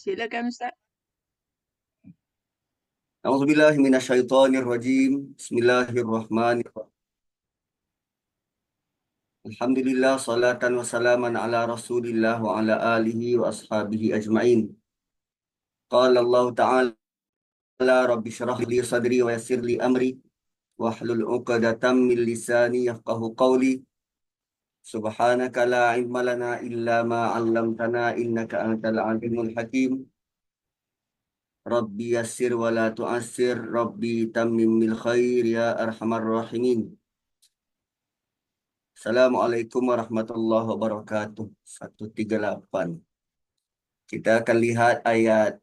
Silakan Ustaz. A'udzubillahi minasyaitonirrajim. Bismillahirrahmanirrahim. Alhamdulillah salatan wa salaman ala Rasulillah wa ala alihi wa ashabihi ajma'in. Qala Allah Ta'ala rabbi shrah li sadri wa yassir li amri wahlul 'uqdatam min lisani yafqahu qawli. Subhanaka la ilma lana illa ma 'allamtana innaka antal alimul hakim. Rabbi yassir wa la tu'assir, Rabbi tammimil khair ya arhamar rahimin. Assalamualaikum warahmatullahi wabarakatuh. 138. Kita akan lihat ayat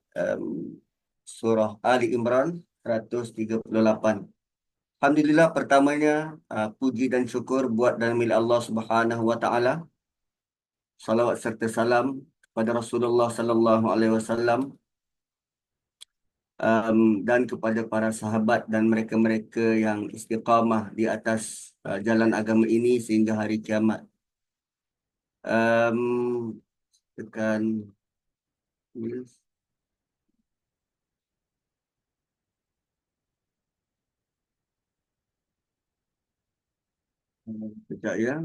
surah Ali Imran 138. Alhamdulillah, pertamanya puji dan syukur buat dan milik Allah Subhanahu wa taala. Salawat serta salam kepada Rasulullah sallallahu alaihi wasallam dan kepada para sahabat dan mereka-mereka yang istiqamah di atas jalan agama ini sehingga hari kiamat. Tekan sekejap ya.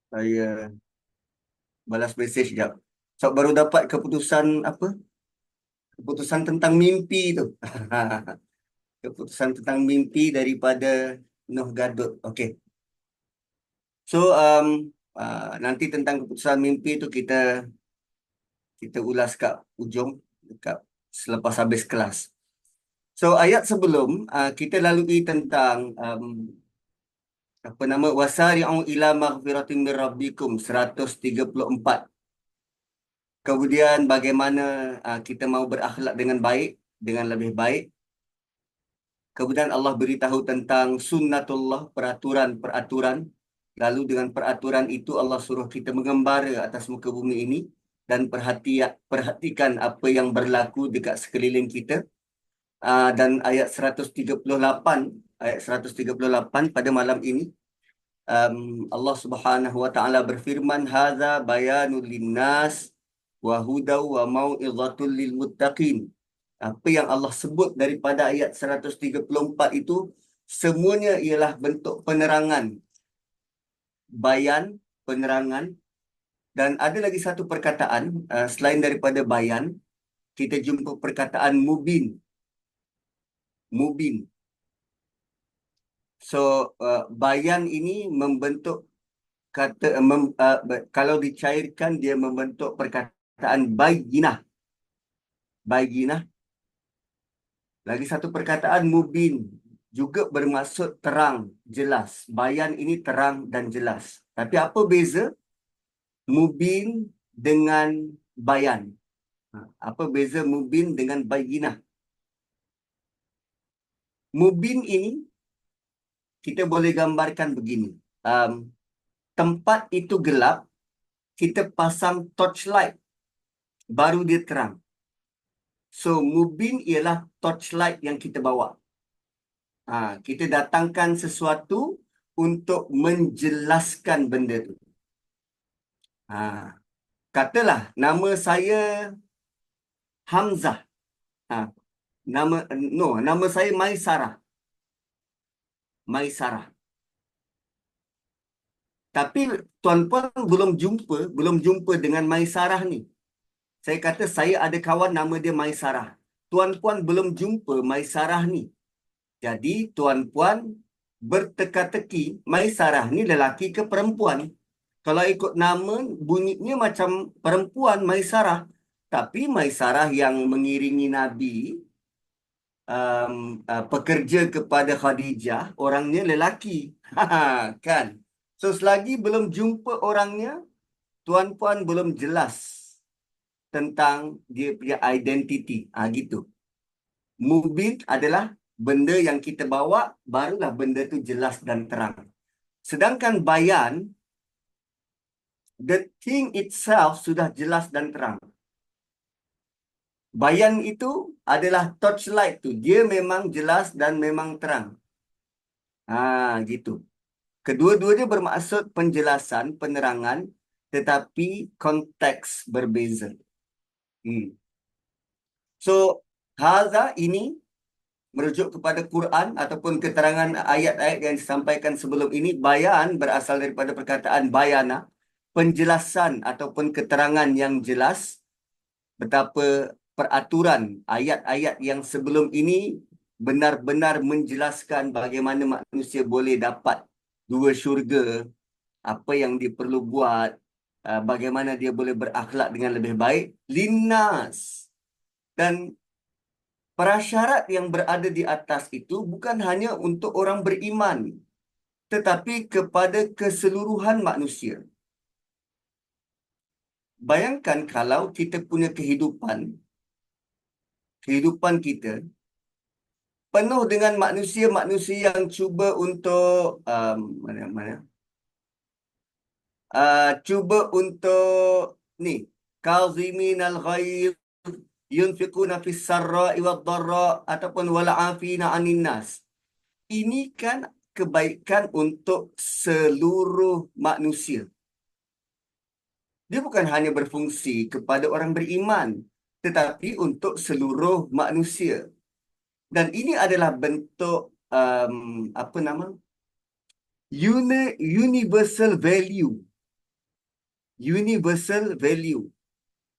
Saya balas mesej sekejap. So, baru dapat keputusan apa? Keputusan tentang mimpi tu. Keputusan tentang mimpi daripada Noh Gadot. Okey. So, nanti tentang keputusan mimpi tu kita ulas kat ujung dekat selepas habis kelas. So, ayat sebelum kita lalui tentang apa nama, wasari'u ila maghfiratin min rabbikum 134. Kemudian bagaimana kita mau berakhlak dengan baik, dengan lebih baik. Kemudian Allah beritahu tentang sunnatullah, peraturan-peraturan. Lalu dengan peraturan itu Allah suruh kita mengembara atas muka bumi ini dan perhatikan apa yang berlaku dekat sekeliling kita. Dan ayat 138 pada malam ini Allah Subhanahu wa taala berfirman, hadza bayanul linnas wa hudaw wa mau'izatul lil muttaqin. Apa yang Allah sebut daripada ayat 134 itu semuanya ialah bentuk penerangan, bayan, penerangan. Dan ada lagi satu perkataan selain daripada bayan, kita jumpa perkataan mubin. Mubin. So bayan ini membentuk kata kalau dicairkan dia membentuk perkataan bayyinah. Bayyinah. Lagi satu perkataan mubin juga bermaksud terang, jelas. Bayan ini terang dan jelas. Tapi apa beza mubin dengan bayan? Apa beza mubin dengan bayyinah? Mubin ini kita boleh gambarkan begini. Tempat itu gelap, kita pasang torchlight, baru dia terang. So, mubin ialah torchlight yang kita bawa. Kita datangkan sesuatu untuk menjelaskan benda tu. Katalah nama saya Hamzah. Nama saya Maisarah. Maisarah. Tapi tuan-puan belum jumpa dengan Maisarah ni. Saya kata saya ada kawan nama dia Maisarah. Tuan-puan belum jumpa Maisarah ni. Jadi tuan-puan berteka-teki, Maisarah ni lelaki ke perempuan? Kalau ikut nama, bunyinya macam perempuan, Maisarah. Tapi Maisarah yang mengiringi Nabi, pekerja kepada Khadijah, orangnya lelaki. Kan? So, selagi belum jumpa orangnya, tuan-puan belum jelas tentang dia punya identiti. Gitu. Mubin adalah benda yang kita bawa, barulah benda tu jelas dan terang. Sedangkan bayan, The thing itself sudah jelas dan terang. Bayan itu adalah torchlight tu. Dia memang jelas dan memang terang. Gitu. Kedua-duanya bermaksud penjelasan, penerangan, tetapi konteks berbeza. So, haza ini merujuk kepada Quran ataupun keterangan ayat-ayat yang disampaikan sebelum ini. Bayan berasal daripada perkataan bayana, penjelasan ataupun keterangan yang jelas. Betapa peraturan ayat-ayat yang sebelum ini benar-benar menjelaskan bagaimana manusia boleh dapat dua syurga, apa yang dia perlu buat, bagaimana dia boleh berakhlak dengan lebih baik. Linnas. Dan prasyarat yang berada di atas itu bukan hanya untuk orang beriman, tetapi kepada keseluruhan manusia. Bayangkan kalau kita punya kehidupan kita penuh dengan manusia-manusia yang cuba untuk mana cuba untuk ni kazimin al-ghaidh yunfiquna fis sarra'i wad dharra ataupun wal 'afina 'anil nas. Ini kan kebaikan untuk seluruh manusia. Dia bukan hanya berfungsi kepada orang beriman, tetapi untuk seluruh manusia. Dan ini adalah bentuk apa nama? Universal value. Universal value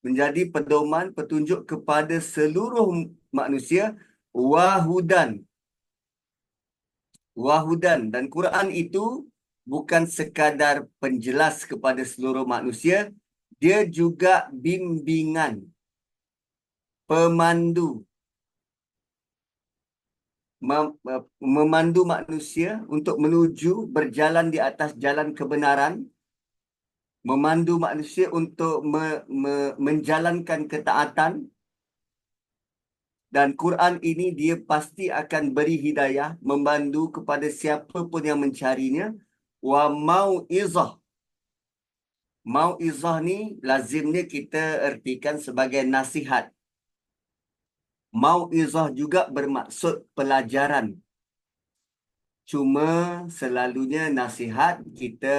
menjadi pedoman petunjuk kepada seluruh manusia. Wahudan. Dan Quran itu bukan sekadar penjelas kepada seluruh manusia, dia juga bimbingan, pemandu, memandu manusia untuk menuju berjalan di atas jalan kebenaran, memandu manusia untuk menjalankan ketaatan. Dan Quran ini dia pasti akan beri hidayah, membantu kepada siapa pun yang mencarinya. Wa mau'izah. Mau'izah ni lazimnya kita ertikan sebagai nasihat. Mau'izah juga bermaksud pelajaran. Cuma selalunya nasihat kita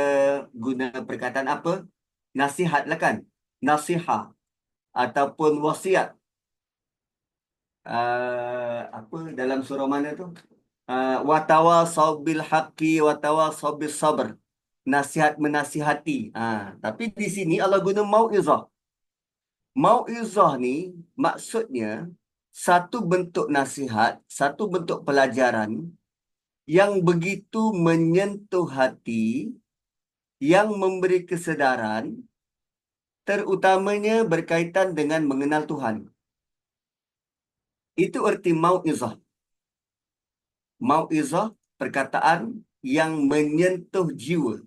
guna perkataan apa? Nasihat lah kan? Nasihah ataupun wasiat. Apa dalam surah mana tu? Watawasaw bil haqqi watawasaw bis sabr. Nasihat menasihati. Tapi di sini Allah guna mau'izah. Mau'izah ni maksudnya satu bentuk nasihat, satu bentuk pelajaran yang begitu menyentuh hati, yang memberi kesedaran, terutamanya berkaitan dengan mengenal Tuhan. Itu erti mau'izah. Mau'izah, perkataan yang menyentuh jiwa.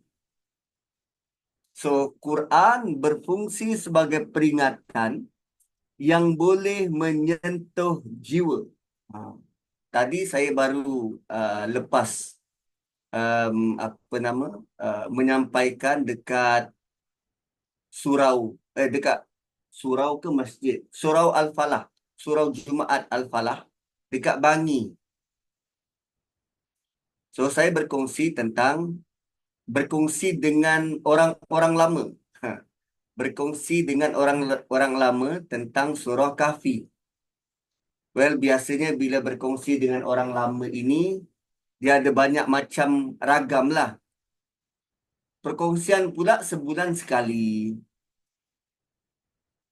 So, Quran berfungsi sebagai peringatan yang boleh menyentuh jiwa. Tadi saya baru lepas apa nama menyampaikan dekat surau dekat surau ke masjid, surau Al-Falah, surau Jumaat Al-Falah dekat Bangi. So saya berkongsi dengan orang lama. Berkongsi dengan orang lama tentang surah Kahfi. Well, biasanya bila berkongsi dengan orang lama ini, dia ada banyak macam ragam lah. Perkongsian pula sebulan sekali.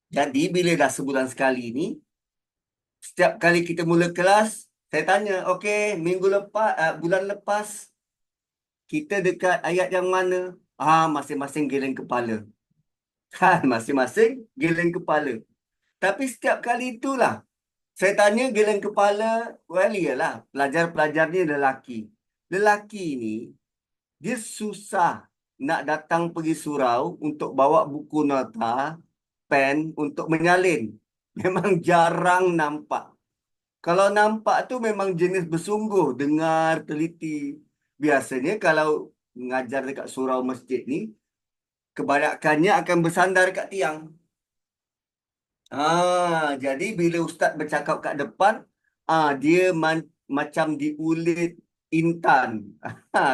Jadi bila dah sebulan sekali ni, setiap kali kita mula kelas, saya tanya, okey, bulan lepas, kita dekat ayat yang mana? Masing-masing geleng kepala. Masing-masing geleng kepala. Tapi setiap kali itulah, saya tanya geleng kepala, well, iyalah, pelajar-pelajar ni lelaki. Lelaki ni, dia susah nak datang pergi surau untuk bawa buku nota, pen untuk menyalin. Memang jarang nampak. Kalau nampak tu memang jenis bersungguh, dengar, teliti. Biasanya kalau mengajar dekat surau masjid ni, kebanyakannya akan bersandar kat tiang. Jadi bila ustaz bercakap kat depan, dia macam diulit intan,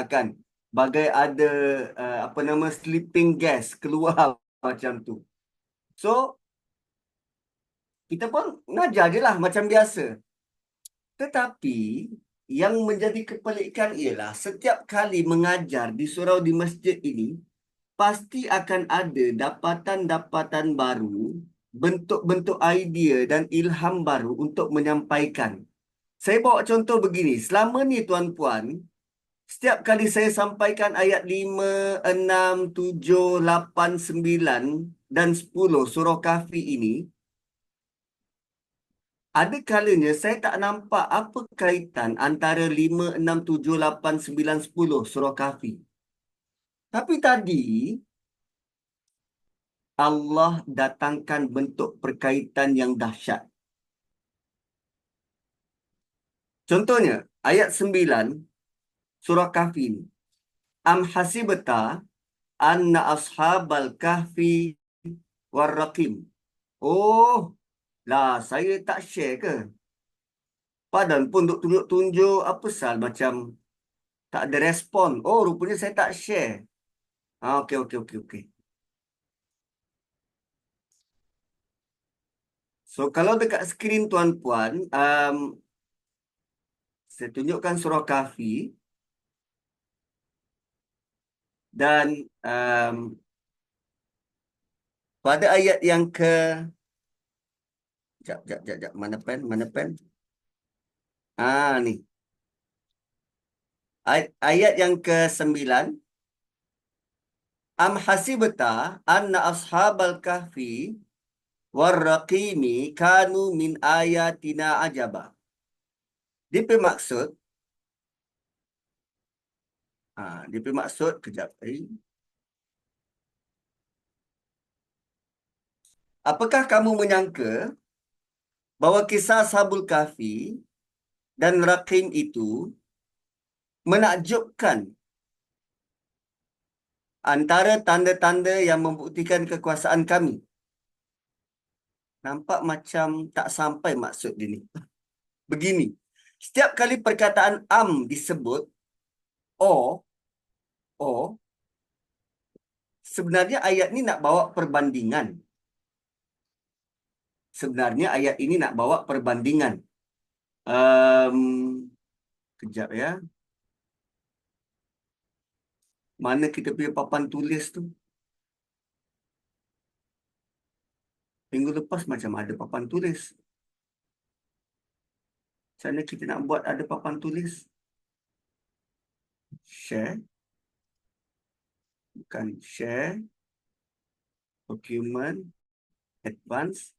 kan? Bagai ada apa nama sleeping gas keluar macam tu. So kita pun ngajar je lah macam biasa. Tetapi yang menjadi kepelikan ialah setiap kali mengajar di surau di masjid ini, pasti akan ada dapatan-dapatan baru, bentuk-bentuk idea dan ilham baru untuk menyampaikan. Saya bawa contoh begini. Selama ni tuan-puan, setiap kali saya sampaikan ayat 5, 6, 7, 8, 9 dan 10 surah Kahfi ini, ada kalanya saya tak nampak apa kaitan antara 5, 6, 7, 8, 9, 10 surah Kahfi. Tapi tadi Allah datangkan bentuk perkaitan yang dahsyat. Contohnya, ayat 9 surah Kahfi ini. Am hasibta anna ashabal kahfi warraqim. Oh, lah saya tak share ke? Padahal pun duk tunjuk-tunjuk apa sal macam tak ada respon. Oh, rupanya saya tak share. Okey, okey, okey, okey. So, kalau dekat skrin tuan-puan, saya tunjukkan surah Kahfi dan pada ayat yang ke... Jap. Mana pen? Mana pen? Ni. Ayat yang ke-9. Am hasibta anna ashabal kahfi warraqimi kanu min ayatina ajaba. Dia bermaksud, kejap. Apakah kamu menyangka bahawa kisah Ashabul Kahfi dan Raqim itu menakjubkan antara tanda-tanda yang membuktikan kekuasaan kami? Nampak macam tak sampai maksud dia ni. Begini, setiap kali perkataan am disebut, or, sebenarnya ayat ni nak bawa perbandingan. Sebenarnya ayat ini nak bawa perbandingan. Kejap ya. Mana kita punya papan tulis tu? Minggu lepas macam ada papan tulis. Macam mana kita nak buat ada papan tulis? Share. Bukan share. Document. Advance.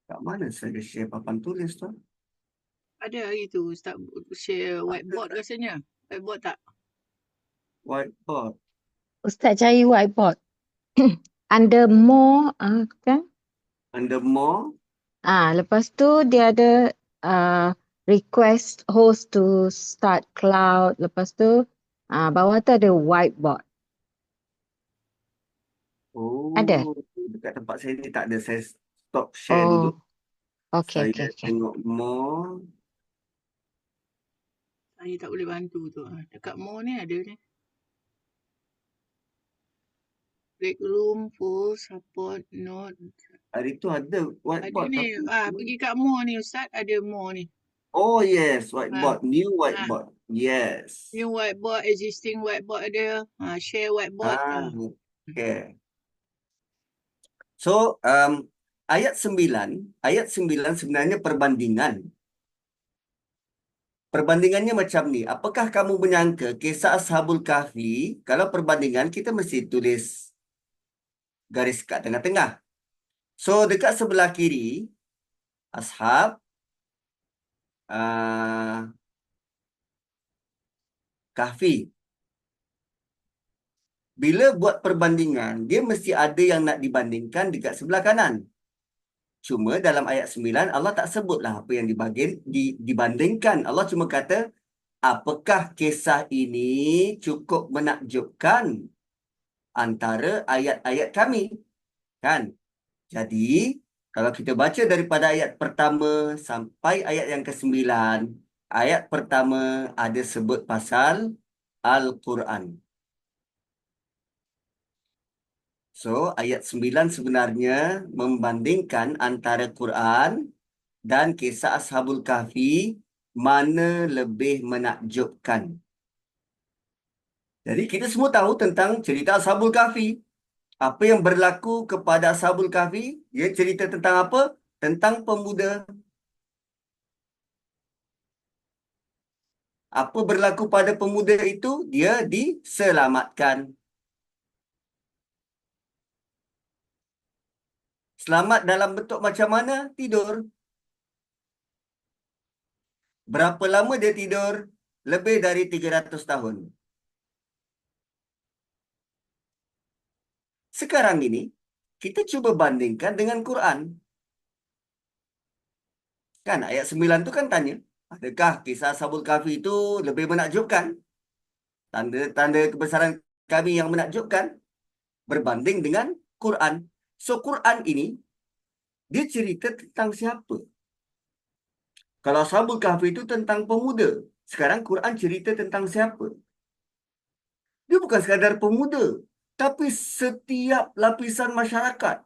Kat mana saya share papan tulis tu? Ada hari tu Ustaz share whiteboard rasanya. Whiteboard tak? Whiteboard. Ustaz cari whiteboard. Under more, kan? Under more. Lepas tu dia ada request host to start cloud. Lepas tu bawah tu ada whiteboard. Oh, Ada? dekat tempat saya ni tak ada. Saya stop share dulu. Okay. Saya tengok more. Saya tak boleh bantu tu. Dekat more ni ada ni. Break room, full, support, note. Hari tu ada Ada whiteboard. ni. Tapi... Pergi kat more ni Ustaz. Ada more ni. Oh yes, whiteboard. New whiteboard. Yes. New whiteboard, existing whiteboard ada. Share whiteboard. Okay. So, ayat 9 sebenarnya perbandingan. Perbandingannya macam ni. Apakah kamu menyangka kisah Ashabul Kahfi, kalau perbandingan kita mesti tulis garis kat tengah-tengah. So, dekat sebelah kiri, Ashab, Kahfi. Bila buat perbandingan, dia mesti ada yang nak dibandingkan dekat sebelah kanan. Cuma dalam ayat 9, Allah tak sebutlah apa yang dibandingkan. Allah cuma kata, apakah kisah ini cukup menakjubkan antara ayat-ayat kami? Kan? Jadi, kalau kita baca daripada ayat pertama sampai ayat yang ke-9, ayat pertama ada sebut pasal Al-Quran. So, ayat 9 sebenarnya membandingkan antara Quran dan kisah Ashabul Kahfi, mana lebih menakjubkan. Jadi, kita semua tahu tentang cerita Ashabul Kahfi. Apa yang berlaku kepada Ashabul Kahfi? Dia cerita tentang apa? Tentang pemuda. Apa berlaku pada pemuda itu? Dia diselamatkan. Selamat dalam bentuk macam mana? Tidur. Berapa lama dia tidur? Lebih dari 300 tahun. Sekarang ini, kita cuba bandingkan dengan Quran. Kan ayat 9 tu kan tanya, adakah kisah Ashabul Kahfi itu lebih menakjubkan? Tanda-tanda kebesaran kami yang menakjubkan berbanding dengan Quran. So, Quran ini, dia cerita tentang siapa? Kalau Ashabul Kahfi itu tentang pemuda. Sekarang Quran cerita tentang siapa? Dia bukan sekadar pemuda, tapi setiap lapisan masyarakat.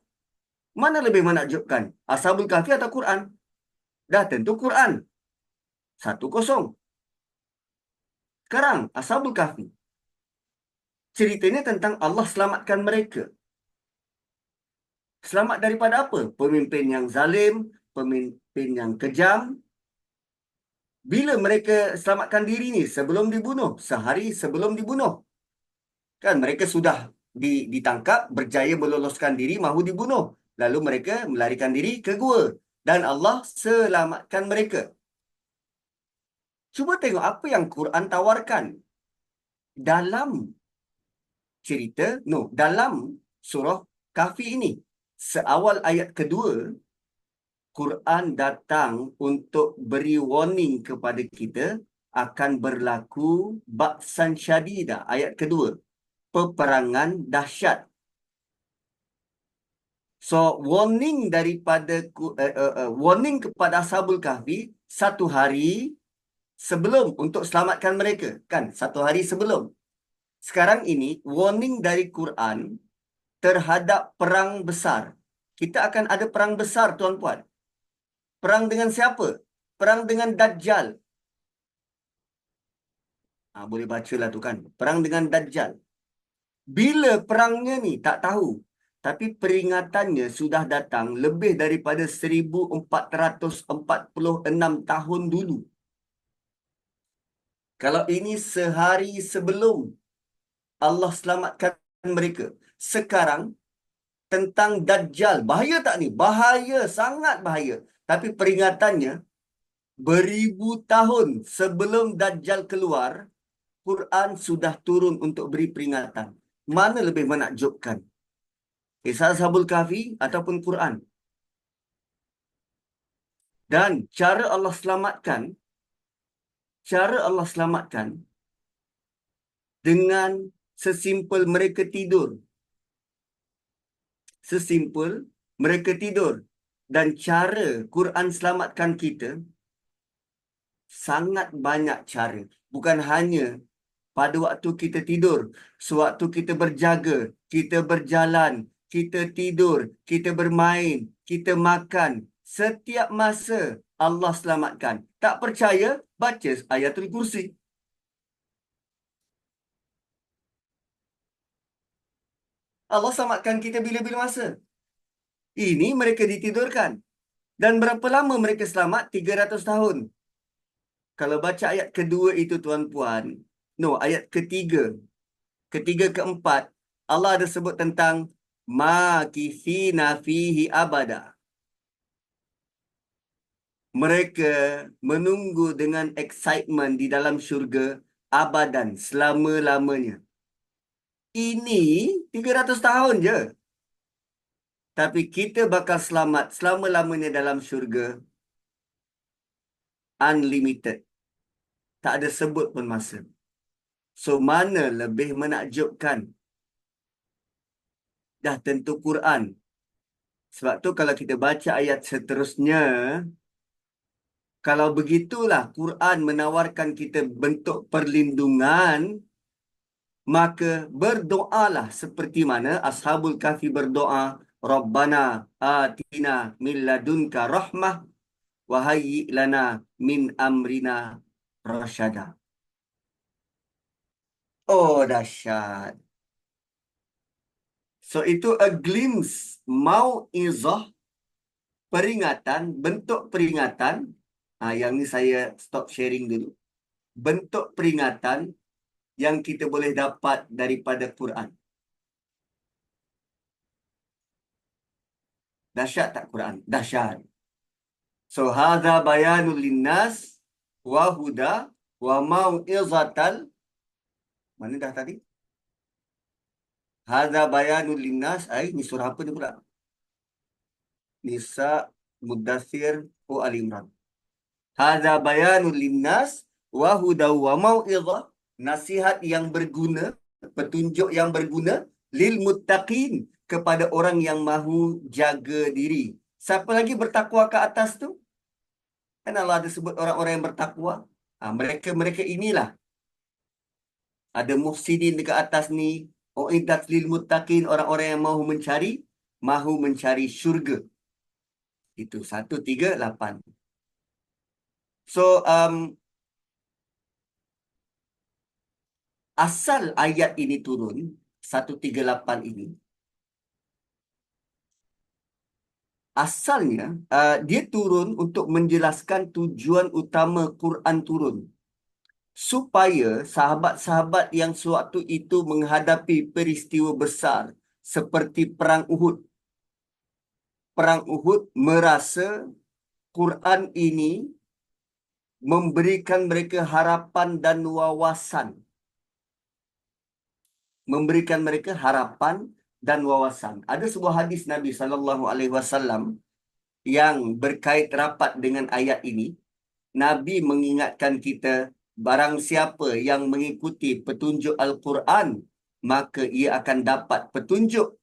Mana lebih menakjubkan? Ashabul Kahfi atau Quran? Dah tentu Quran. 1-0. Sekarang Ashabul Kahfi. Ceritanya tentang Allah selamatkan mereka. Selamat daripada apa? Pemimpin yang zalim, pemimpin yang kejam. Bila mereka selamatkan diri ni? Sebelum dibunuh. Sehari sebelum dibunuh. Kan mereka sudah ditangkap, berjaya meloloskan diri, mahu dibunuh. Lalu mereka melarikan diri ke gua. Dan Allah selamatkan mereka. Cuba tengok apa yang Quran tawarkan. Dalam dalam surah Kahfi ini. Seawal ayat kedua, Quran datang untuk beri warning kepada kita akan berlaku ba'san syadida. Ayat kedua, peperangan dahsyat. So, warning kepada Ashabul Kahfi satu hari sebelum untuk selamatkan mereka. Kan, satu hari sebelum. Sekarang ini, warning dari Quran terhadap perang besar. Kita akan ada perang besar, tuan-puan. Perang dengan siapa? Perang dengan Dajjal. Boleh bacalah tu kan. Perang dengan Dajjal. Bila perangnya ni, tak tahu. Tapi peringatannya sudah datang lebih daripada 1446 tahun dulu. Kalau ini sehari sebelum Allah selamatkan mereka. Sekarang, tentang Dajjal. Bahaya tak ni? Bahaya, sangat bahaya. Tapi peringatannya, beribu tahun sebelum Dajjal keluar, Quran sudah turun untuk beri peringatan. Mana lebih menakjubkan? Kisah Ashabul Kahfi ataupun Quran? Dan cara Allah selamatkan dengan sesimpel mereka tidur. Sesimpel mereka tidur. Dan cara Quran selamatkan kita, sangat banyak cara. Bukan hanya pada waktu kita tidur, sewaktu kita berjaga, kita berjalan, kita tidur, kita bermain, kita makan. Setiap masa Allah selamatkan. Tak percaya? Baca Ayatul Kursi. Allah selamatkan kita bila-bila masa. Ini mereka ditidurkan. Dan berapa lama mereka selamat? 300 tahun. Kalau baca ayat kedua itu, tuan-puan. Ayat ketiga. Ketiga, keempat. Allah ada sebut tentang makithina fihi abada. Mereka menunggu dengan excitement di dalam syurga abadan, selama-lamanya. Ini 300 tahun je. Tapi kita bakal selamat selama-lamanya dalam syurga. Unlimited. Tak ada sebut pun masa. So, mana lebih menakjubkan? Dah tentu Quran. Sebab tu kalau kita baca ayat seterusnya, kalau begitulah Quran menawarkan kita bentuk perlindungan, maka berdoalah seperti mana Ashabul Kahfi berdoa, Rabbana atina min ladunka rahmah wa hayyi lana min amrina rasyada. Oh, dahsyat. So, itu a glimpse, mau'izah, peringatan, bentuk peringatan. Yang ni saya stop sharing dulu. Bentuk peringatan yang kita boleh dapat daripada Quran. Dahsyat tak Quran? Dahsyat. So, hadha bayanul linnas wa huda wa mau'izatal. Mana dah tadi? Hadha bayanul linnas. Ni surah apa ni pula? Nisa, Mudathir, Ali Imran. Hadha bayanul linnas wa huda wa mau'izah. Nasihat yang berguna, petunjuk yang berguna lil muttaqin, kepada orang yang mahu jaga diri. Siapa lagi bertakwa ke atas tu? Kan Allah ada sebut orang-orang yang bertakwa. Mereka inilah. Ada muhsinin dekat atas ni. Uiddat lil muttaqin, orang-orang yang mahu mencari syurga. Itu 138. So, asal ayat ini turun, 138 ini. Asalnya, dia turun untuk menjelaskan tujuan utama Quran turun. Supaya sahabat-sahabat yang sewaktu itu menghadapi peristiwa besar seperti Perang Uhud. Perang Uhud merasa Quran ini memberikan mereka harapan dan wawasan. Memberikan mereka harapan dan wawasan. Ada sebuah hadis Nabi SAW yang berkait rapat dengan ayat ini. Nabi mengingatkan kita, barang siapa yang mengikuti petunjuk Al-Quran, maka ia akan dapat petunjuk.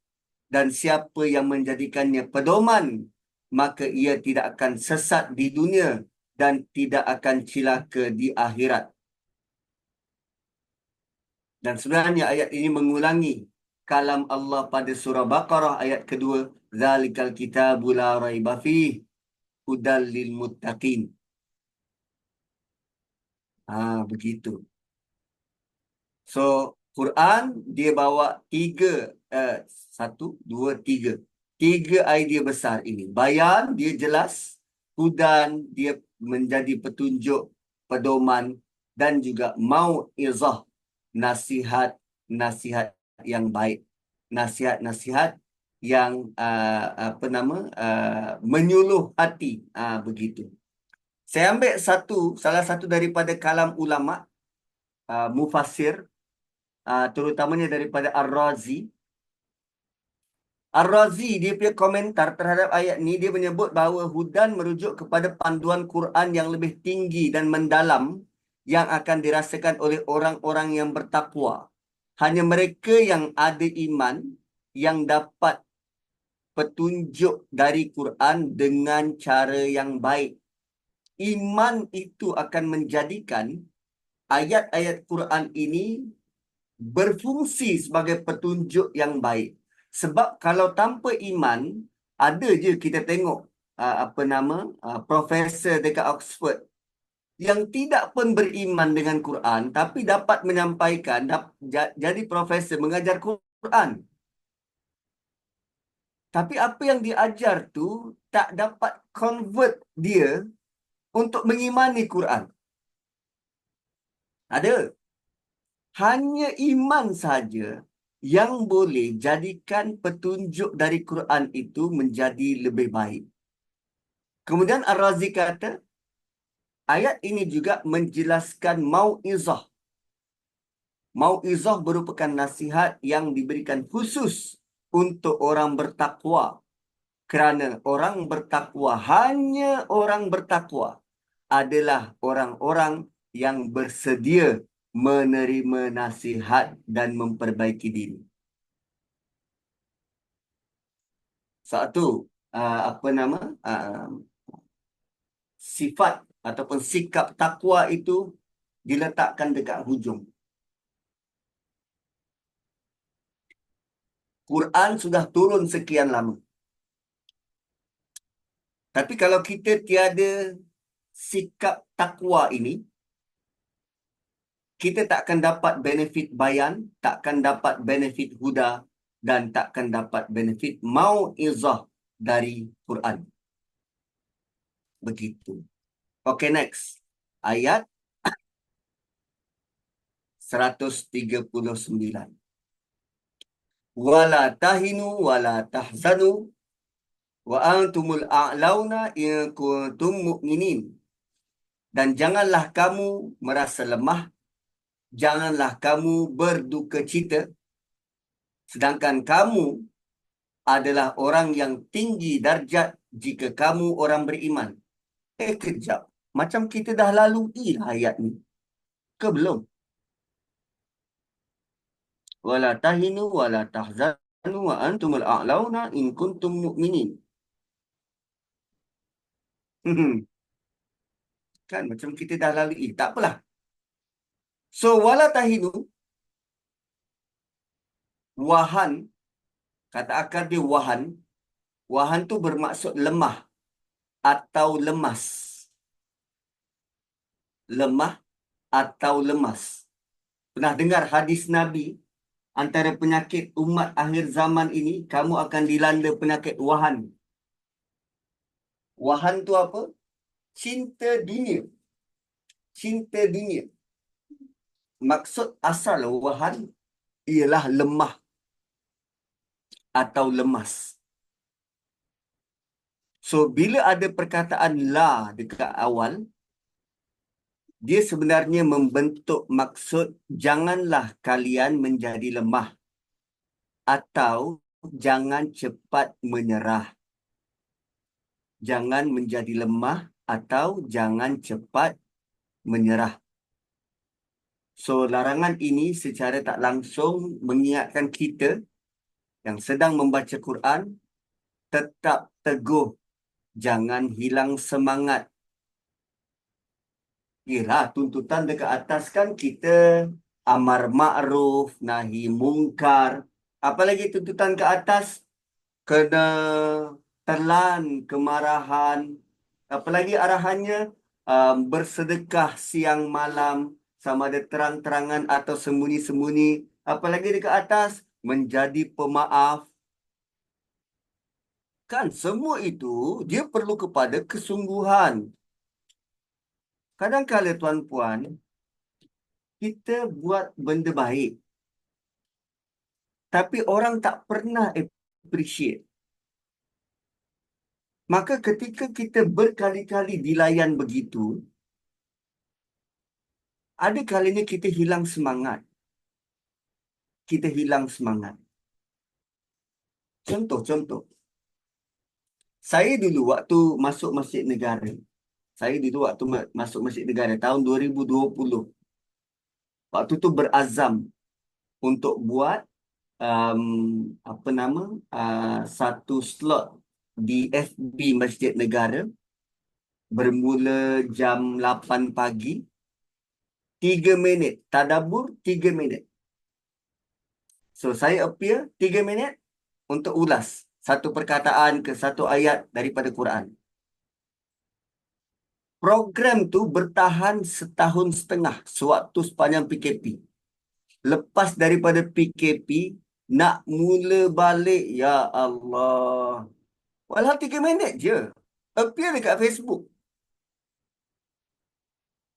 Dan siapa yang menjadikannya pedoman, maka ia tidak akan sesat di dunia dan tidak akan cilaka di akhirat. Dan sebenarnya ayat ini mengulangi kalam Allah pada surah Baqarah ayat kedua, Zalikal kitabu la raiba fih hudal lil muttaqin. Begitu. So, Quran dia bawa satu, dua, tiga. Tiga idea besar ini. Bayan, dia jelas. Hudan, dia menjadi petunjuk, pedoman. Dan juga mau'izah, nasihat yang baik. Nasihat-nasihat yang menyuluh hati. Begitu. Saya ambil salah satu daripada kalam ulama, mufassir, terutamanya daripada Ar-Razi. Ar-Razi, dia punya komentar terhadap ayat ni, dia menyebut bahawa hudan merujuk kepada panduan Quran yang lebih tinggi dan mendalam yang akan dirasakan oleh orang-orang yang bertakwa. Hanya mereka yang ada iman yang dapat petunjuk dari Quran dengan cara yang baik. Iman itu akan menjadikan ayat-ayat Quran ini berfungsi sebagai petunjuk yang baik. Sebab kalau tanpa iman, ada je kita tengok profesor dekat Oxford yang tidak pun beriman dengan Quran tapi dapat menyampaikan, jadi profesor mengajar Quran. Tapi apa yang diajar tu tak dapat convert dia untuk mengimani Quran. Ada. Hanya iman saja yang boleh jadikan petunjuk dari Quran itu menjadi lebih baik. Kemudian Ar-Razi kata, ayat ini juga menjelaskan mau'izah. Mau'izah merupakan nasihat yang diberikan khusus untuk orang bertakwa. Kerana hanya orang bertakwa adalah orang-orang yang bersedia menerima nasihat dan memperbaiki diri. Satu, apa nama, sifat ataupun sikap takwa itu diletakkan dekat hujung. Quran sudah turun sekian lama. Tapi kalau kita tiada sikap takwa ini, kita takkan dapat benefit bayan, takkan dapat benefit huda, dan takkan dapat benefit mau'izah dari Quran. Begitu. Okay, next. Ayat 139. Wala tahinu wala tahzanu wa antumul a'launa in kuntum mu'minin. Dan janganlah kamu merasa lemah, janganlah kamu berduka cita, sedangkan kamu adalah orang yang tinggi darjat jika kamu orang beriman. Kejap. Macam kita dah lalui ayat ni. Ke belum? Wala tahinu wala tahzanu wa antumul a'launa in kuntum mu'minin. Kan macam kita dah lalui. Tak apalah. So wala tahinu, wahan, kata akar dia wahan. Wahan tu bermaksud lemah atau lemas. Lemah atau lemas. Pernah dengar hadis Nabi, antara penyakit umat akhir zaman ini, kamu akan dilanda penyakit wahan. Wahan tu apa? Cinta dunia. Cinta dunia. Maksud asal wahan ialah lemah atau lemas. So, bila ada perkataan la dekat awal, dia sebenarnya membentuk maksud janganlah kalian menjadi lemah atau jangan cepat menyerah. Jangan menjadi lemah atau jangan cepat menyerah. So, larangan ini secara tak langsung mengingatkan kita yang sedang membaca Quran tetap teguh, jangan hilang semangat. Yelah, tuntutan dekat atas kan kita amar ma'ruf, nahi mungkar. Apalagi tuntutan ke atas, kena telan kemarahan. Apalagi arahannya bersedekah siang malam, sama ada terang-terangan atau sembunyi-sembunyi. Apalagi dekat atas, menjadi pemaaf. Kan semua itu dia perlu kepada kesungguhan. Kadang-kadang tuan-puan, kita buat benda baik, tapi orang tak pernah appreciate. Maka ketika kita berkali-kali dilayan begitu, ada kalanya kita hilang semangat. Kita hilang semangat. Contoh. Saya dulu waktu masuk Masjid Negara. Masuk Masjid Negara tahun 2020. Waktu tu berazam untuk buat satu slot di FB Masjid Negara bermula jam 8 pagi. 3 minit. Tadabbur 3 minit. So, saya appear 3 minit untuk ulas satu perkataan ke satu ayat daripada Quran. Program tu bertahan 1.5 tahun sewaktu sepanjang PKP. Lepas daripada PKP, nak mula balik, ya Allah. Walau 3 minit je. Appear dekat Facebook.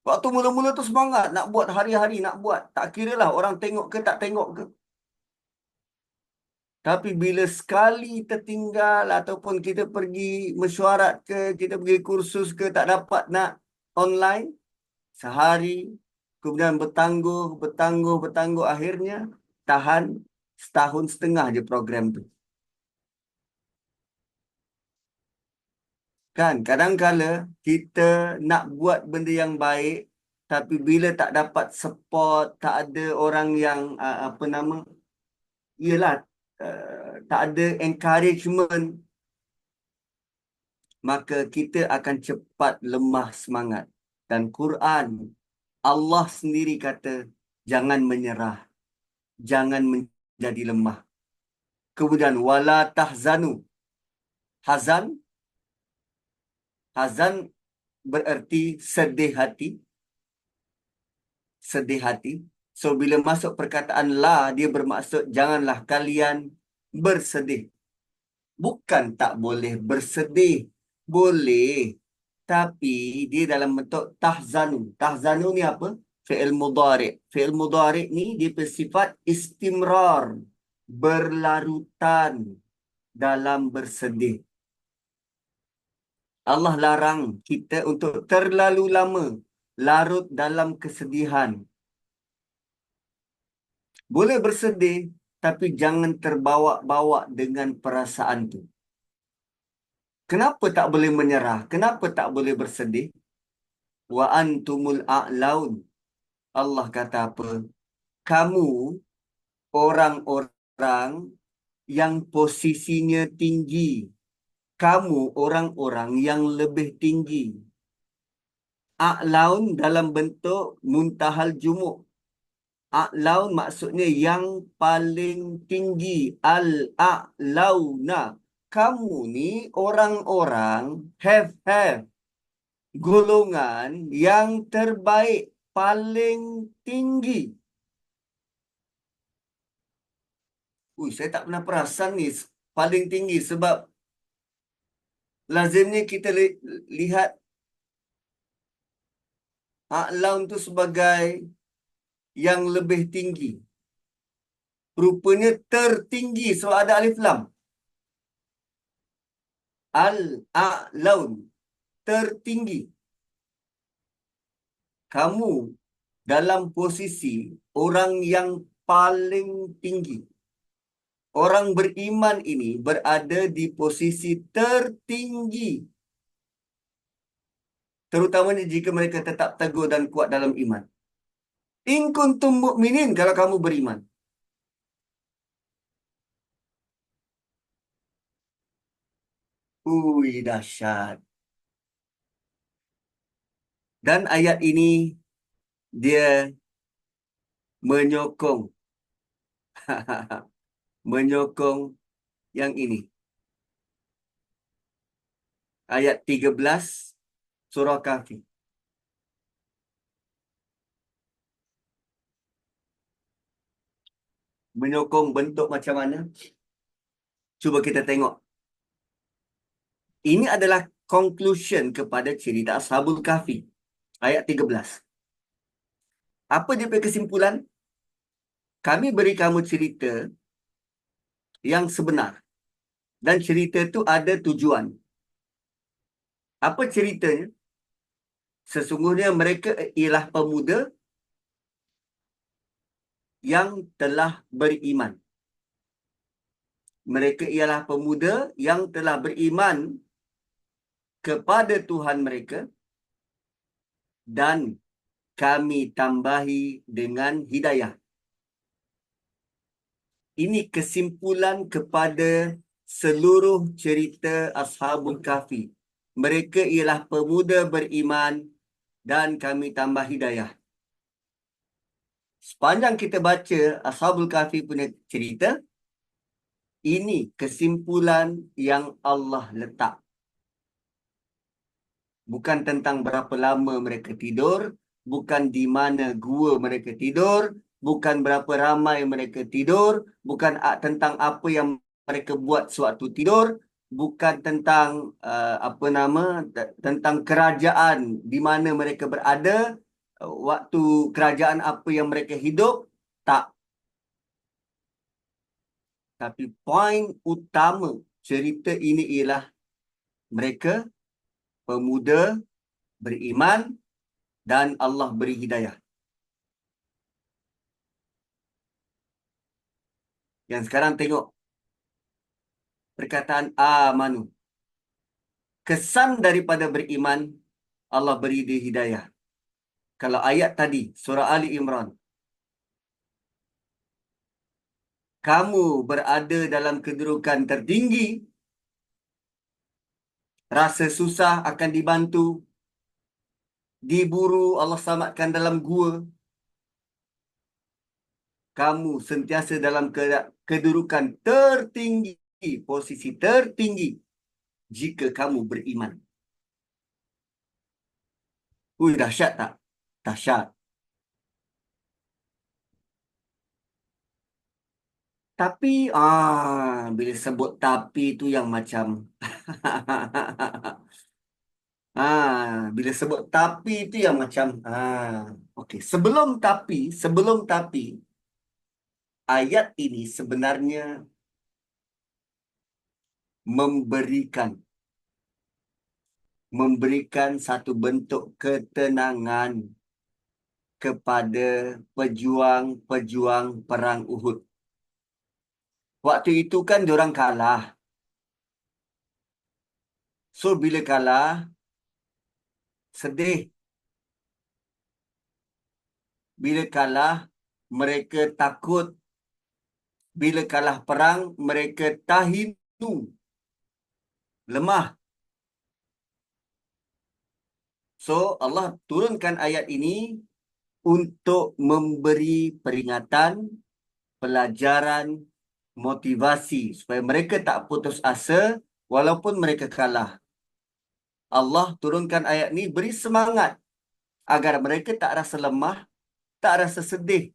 Waktu mula-mula tu semangat, nak buat hari-hari, nak buat. Tak kira lah orang tengok ke tak tengok ke. Tapi bila sekali tertinggal ataupun kita pergi mesyuarat ke, kita pergi kursus ke, tak dapat nak online, sehari, kemudian bertangguh, akhirnya tahan 1.5 tahun je program tu. Kan, kadang-kala kita nak buat benda yang baik, Tapi bila tak dapat support, tak ada orang yang apa nama, ialah tak ada encouragement, maka kita akan cepat lemah semangat. Dan Quran, Allah sendiri kata, jangan menyerah, jangan menjadi lemah. Kemudian wala tahzanu. Hazan bererti sedih hati. Sedih hati. So bila masuk perkataan la, dia bermaksud janganlah kalian bersedih. Bukan tak boleh bersedih. Boleh. Tapi dia dalam bentuk tahzanu. Tahzanu ni apa? Fi'il mudhari'. Fi'il mudhari' ni dia bersifat istimrar. Berlarutan dalam bersedih. Allah larang kita untuk terlalu lama larut dalam kesedihan. Boleh bersedih, tapi jangan terbawa-bawa dengan perasaan tu. Kenapa tak boleh menyerah? Kenapa tak boleh bersedih? Wa antumul a'laun. Allah kata apa? Kamu orang-orang yang posisinya tinggi. Kamu orang-orang yang lebih tinggi. A'laun dalam bentuk muntahal jumuk. A'laun maksudnya yang paling tinggi. Al-a'launa. Kamu ni orang-orang have golongan yang terbaik, paling tinggi. Saya tak pernah perasan ni paling tinggi sebab lazimnya kita lihat a'laun tu sebagai yang lebih tinggi. Rupanya tertinggi sebab ada alif lam. Al-a'laun, tertinggi. Kamu dalam posisi orang yang paling tinggi. Orang beriman ini berada di posisi tertinggi. Terutamanya jika mereka tetap teguh dan kuat dalam iman. In kuntum mu'minin, kalau kamu beriman. Dahsyat. Dan ayat ini dia menyokong menyokong yang ini. Ayat 13 surah Kahfi. Menyokong bentuk macam mana? Cuba kita tengok. Ini adalah conclusion kepada cerita Ashabul Kahfi. Ayat 13. Apa dia punya kesimpulan? Kami beri kamu cerita yang sebenar. Dan cerita itu ada tujuan. Apa ceritanya? Sesungguhnya mereka ialah pemuda yang telah beriman. Mereka ialah pemuda yang telah beriman kepada Tuhan mereka dan kami tambahi dengan hidayah. Ini kesimpulan kepada seluruh cerita Ashabul Kahfi. Mereka ialah pemuda beriman dan kami tambah hidayah. Sepanjang kita baca Ashabul Kahfi punya cerita, ini kesimpulan yang Allah letak. Bukan tentang berapa lama mereka tidur, bukan di mana gua mereka tidur, bukan berapa ramai mereka tidur, bukan tentang apa yang mereka buat sewaktu tidur, bukan tentang tentang kerajaan di mana mereka berada, waktu kerajaan apa yang mereka hidup, tak. Tapi poin utama cerita ini ialah mereka pemuda beriman dan Allah beri hidayah. Yang sekarang tengok perkataan amanu. Kesan daripada beriman, Allah beri dia hidayah. Kalau ayat tadi, surah Ali Imran, kamu berada dalam kedudukan tertinggi, rasa susah akan dibantu, diburu Allah selamatkan dalam gua, kamu sentiasa dalam kedudukan tertinggi, posisi tertinggi jika kamu beriman. Dahsyat tak? Dahsyat. Tapi, bila sebut tapi tu yang macam bila sebut tapi itu yang macam okey. Sebelum tapi, ayat ini sebenarnya memberikan satu bentuk ketenangan kepada pejuang-pejuang perang Uhud. Waktu itu kan diorang kalah. So bila kalah, sedih. Bila kalah, mereka takut. Bila kalah perang, mereka tahinu, lemah. So Allah turunkan ayat ini untuk memberi peringatan, pelajaran, motivasi supaya mereka tak putus asa walaupun mereka kalah. Allah turunkan ayat ini beri semangat agar mereka tak rasa lemah, tak rasa sedih.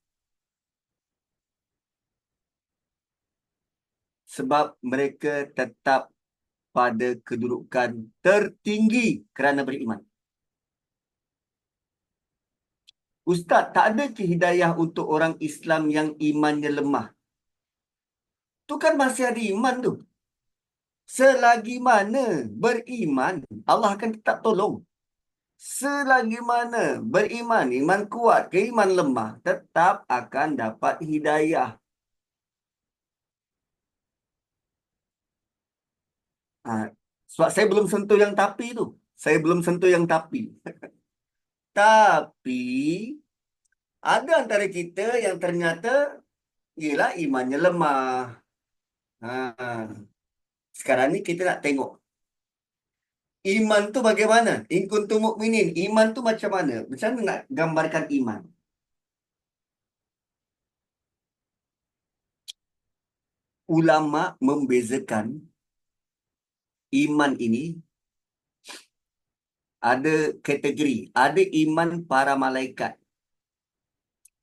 Sebab mereka tetap pada kedudukan tertinggi kerana beriman. Ustaz, tak ada ke hidayah untuk orang Islam yang imannya lemah? Tu kan masih ada iman tu. Selagi mana beriman, Allah akan tetap tolong. Selagi mana beriman, iman kuat ke iman lemah, tetap akan dapat hidayah. Sebab saya belum sentuh yang tapi tu. Saya belum sentuh yang tapi. Tapi, ada antara kita yang ternyata, ialah imannya lemah. Sekarang ni kita nak tengok. Iman tu bagaimana? In kuntum mu'minin. Iman tu macam mana? Macam mana nak gambarkan iman? Ulama membezakan iman ini ada kategori. Ada iman para malaikat.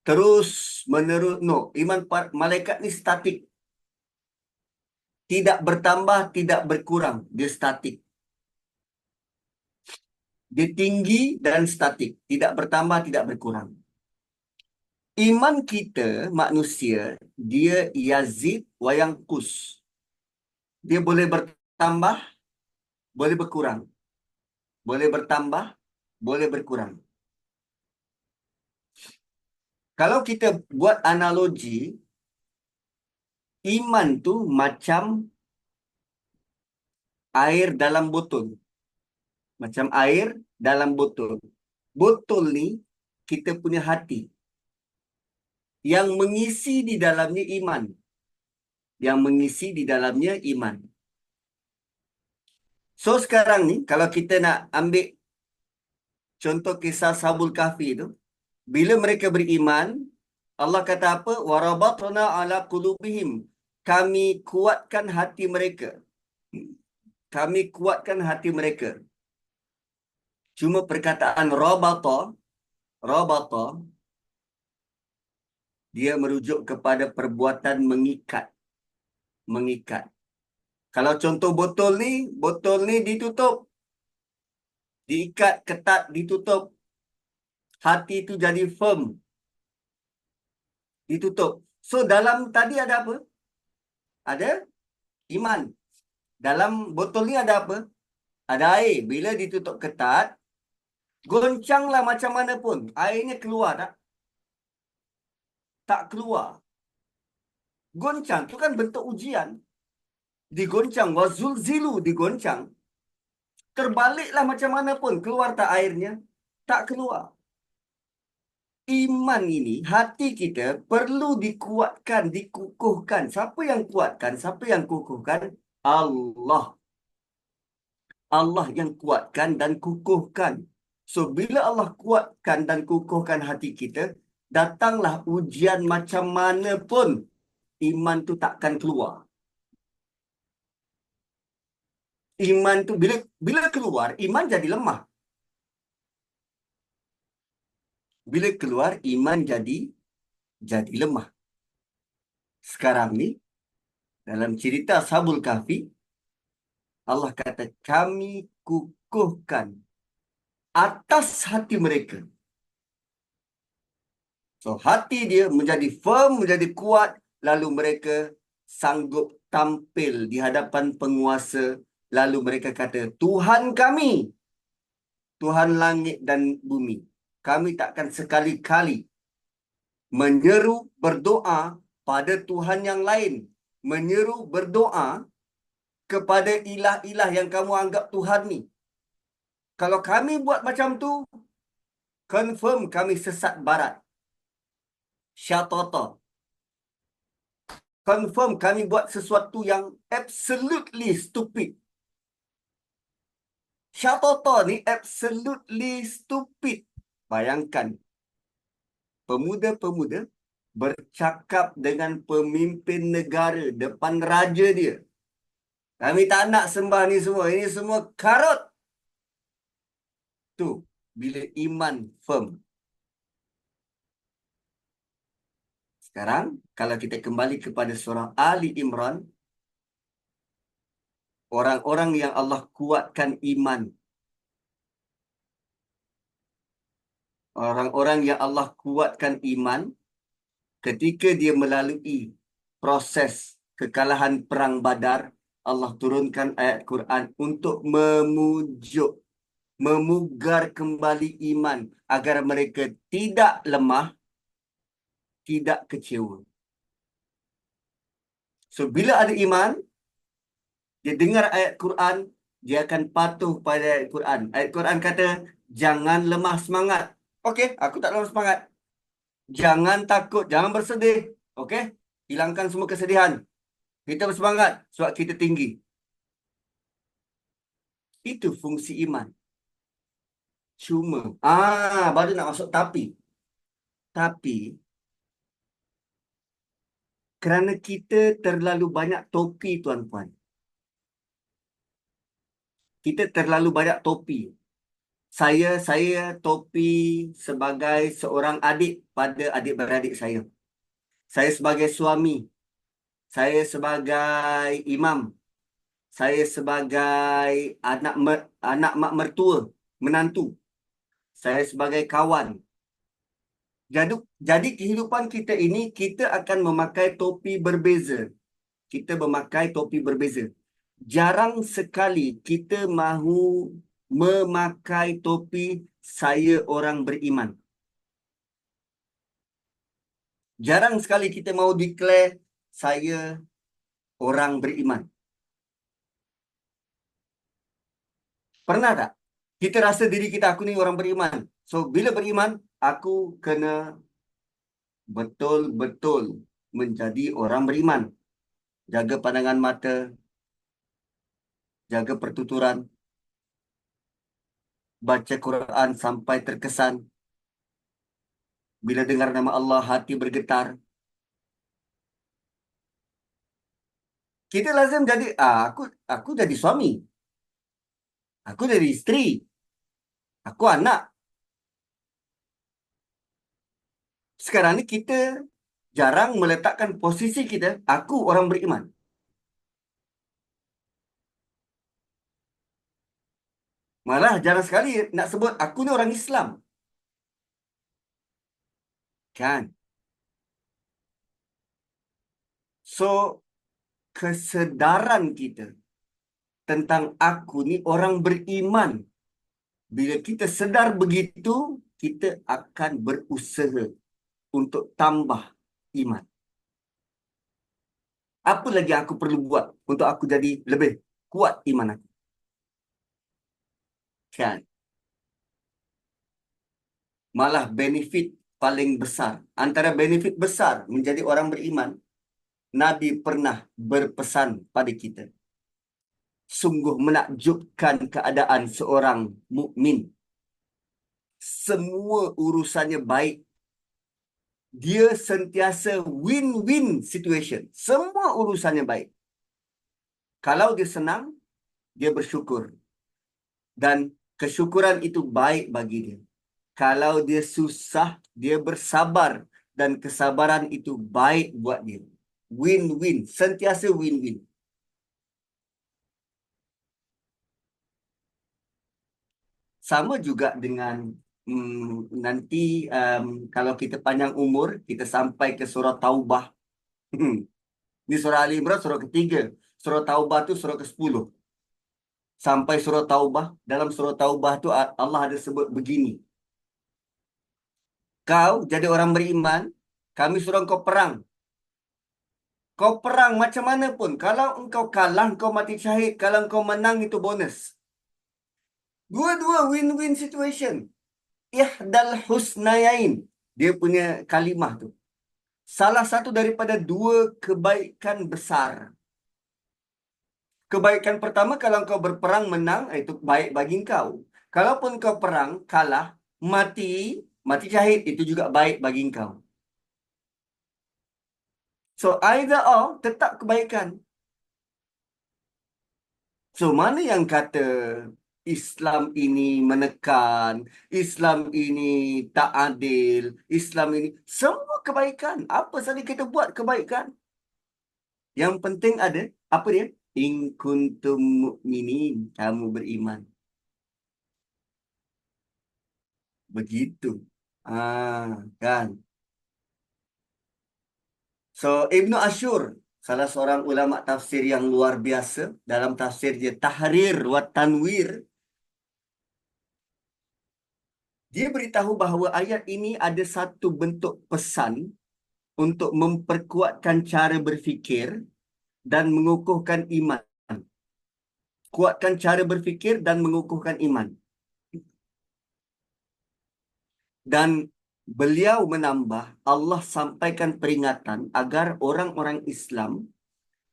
Terus menerus. No, iman para malaikat ni statik. Tidak bertambah, tidak berkurang. Dia statik. Dia tinggi dan statik. Tidak bertambah, tidak berkurang. Iman kita, manusia, dia yazid wa yanqus. Dia boleh bertambah, boleh berkurang. Boleh bertambah, boleh berkurang. Kalau kita buat analogi, iman tu macam air dalam botol. Macam air dalam botol. Botol ni kita punya hati. Yang mengisi di dalamnya iman. Yang mengisi di dalamnya iman. So sekarang ni, kalau kita nak ambil contoh kisah Ashabul Kahfi tu, bila mereka beriman, Allah kata apa? Warabatna ala qulubihim. Kami kuatkan hati mereka. Kami kuatkan hati mereka. Cuma perkataan rabata, dia merujuk kepada perbuatan mengikat. Mengikat. Kalau contoh botol ni ditutup. Diikat, ketat, ditutup. Hati itu jadi firm. Ditutup. So dalam tadi ada apa? Ada iman. Dalam botol ni ada apa? Ada air. Bila ditutup ketat, goncanglah macam mana pun. Airnya keluar tak? Tak keluar. Goncang tu kan bentuk ujian. Digoncang. Wazulzilu digoncang. Terbaliklah macam mana pun. Keluar tak airnya? Tak keluar. iman ini, hati kita perlu dikuatkan, dikukuhkan. Siapa yang kuatkan? Siapa yang kukuhkan? Allah. Allah yang kuatkan dan kukuhkan. So, bila Allah kuatkan dan kukuhkan hati kita, datanglah ujian macam mana pun, iman tu takkan keluar. Iman tu bila bila keluar, iman jadi lemah. Bila keluar, iman jadi lemah. Sekarang ni, dalam cerita Ashabul Kahfi, Allah kata, kami kukuhkan atas hati mereka. So, hati dia menjadi firm, menjadi kuat, lalu mereka sanggup tampil di hadapan penguasa, lalu mereka kata, Tuhan kami, Tuhan langit dan bumi, kami takkan sekali-kali menyeru berdoa pada Tuhan yang lain, menyeru berdoa kepada ilah-ilah yang kamu anggap Tuhan ni. Kalau kami buat macam tu, confirm kami sesat barat. Syatata. Confirm kami buat sesuatu yang absolutely stupid. Syatata ni absolutely stupid. Bayangkan, pemuda-pemuda bercakap dengan pemimpin negara depan raja dia. Kami tak nak sembah ni semua. Ini semua karut. Tu, bila iman firm. Sekarang, kalau kita kembali kepada surah Ali Imran, orang-orang yang Allah kuatkan iman, orang-orang yang Allah kuatkan iman, ketika dia melalui proses kekalahan perang Badar, Allah turunkan ayat Quran untuk memujuk, memugar kembali iman agar mereka tidak lemah, tidak kecewa. So, bila ada iman, dia dengar ayat Quran, dia akan patuh pada ayat Quran. Ayat Quran kata, jangan lemah semangat. Okey, aku tak lemah semangat. Jangan takut, jangan bersedih. Okey, hilangkan semua kesedihan. Kita bersemangat sebab kita tinggi. Itu fungsi iman. Cuma, baru nak masuk tapi. Tapi, kerana kita terlalu banyak topi, tuan-puan. Kita terlalu banyak topi. Saya topi sebagai seorang adik pada adik-beradik saya. Saya sebagai suami. Saya sebagai imam. Saya sebagai anak mak mertua, menantu. Saya sebagai kawan. Jadi kehidupan kita ini, kita akan memakai topi berbeza. Kita memakai topi berbeza. Jarang sekali kita mahu memakai topi saya orang beriman. Jarang sekali kita mahu declare saya orang beriman. Pernah tak? Kita rasa diri kita, aku ni orang beriman. So, bila beriman, aku kena betul-betul menjadi orang beriman. Jaga pandangan mata, jaga pertuturan, baca Quran sampai terkesan. Bila dengar nama Allah, hati bergetar. Kita lazim jadi, aku jadi suami. Aku jadi isteri. Aku anak. Sekarang ni kita jarang meletakkan posisi kita, aku orang beriman. Malah jarang sekali nak sebut, aku ni orang Islam. Kan? So, kesedaran kita tentang aku ni orang beriman. Bila kita sedar begitu, kita akan berusaha untuk tambah iman. Apa lagi aku perlu buat untuk aku jadi lebih kuat iman aku? Kan? Malah benefit paling besar, antara benefit besar menjadi orang beriman, Nabi pernah berpesan pada kita. Sungguh menakjubkan keadaan seorang mukmin. Semua urusannya baik. Dia sentiasa win-win situation. Semua urusannya baik. Kalau dia senang, dia bersyukur. Dan kesyukuran itu baik bagi dia. Kalau dia susah, dia bersabar. Dan kesabaran itu baik buat dia. Win-win. Sentiasa win-win. Sama juga dengan nanti kalau kita panjang umur, kita sampai ke surah Taubah. Ini surah Ali Imran, surah ketiga. Surah Taubah tu surah ke-10. Sampai surah Taubah. Dalam surah Taubah tu Allah ada sebut begini. Kau jadi orang beriman, kami suruh kau perang. Kau perang macam mana pun. Kalau engkau kalah, kau mati syahid. Kalau engkau menang, itu bonus. Dua-dua win-win situation. Ihdal husnayain. Dia punya kalimah tu. Salah satu daripada dua kebaikan besar. Kebaikan pertama, kalau kau berperang menang, itu baik bagi kau. Kalaupun kau perang, kalah, mati syahid, itu juga baik bagi kau. So, either or, tetap kebaikan. So, mana yang kata Islam ini menekan, Islam ini tak adil, Islam ini, semua kebaikan. Apa saja kita buat kebaikan. Yang penting ada, apa dia? In kuntum mu'minin, kamu beriman. Begitu. Kan. So, Ibnu Ashur, salah seorang ulama tafsir yang luar biasa, dalam tafsir dia Tahrir wa Tanwir, dia beritahu bahawa ayat ini ada satu bentuk pesan untuk memperkuatkan cara berfikir dan mengukuhkan iman. Kuatkan cara berfikir dan mengukuhkan iman. Dan beliau menambah, Allah sampaikan peringatan agar orang-orang Islam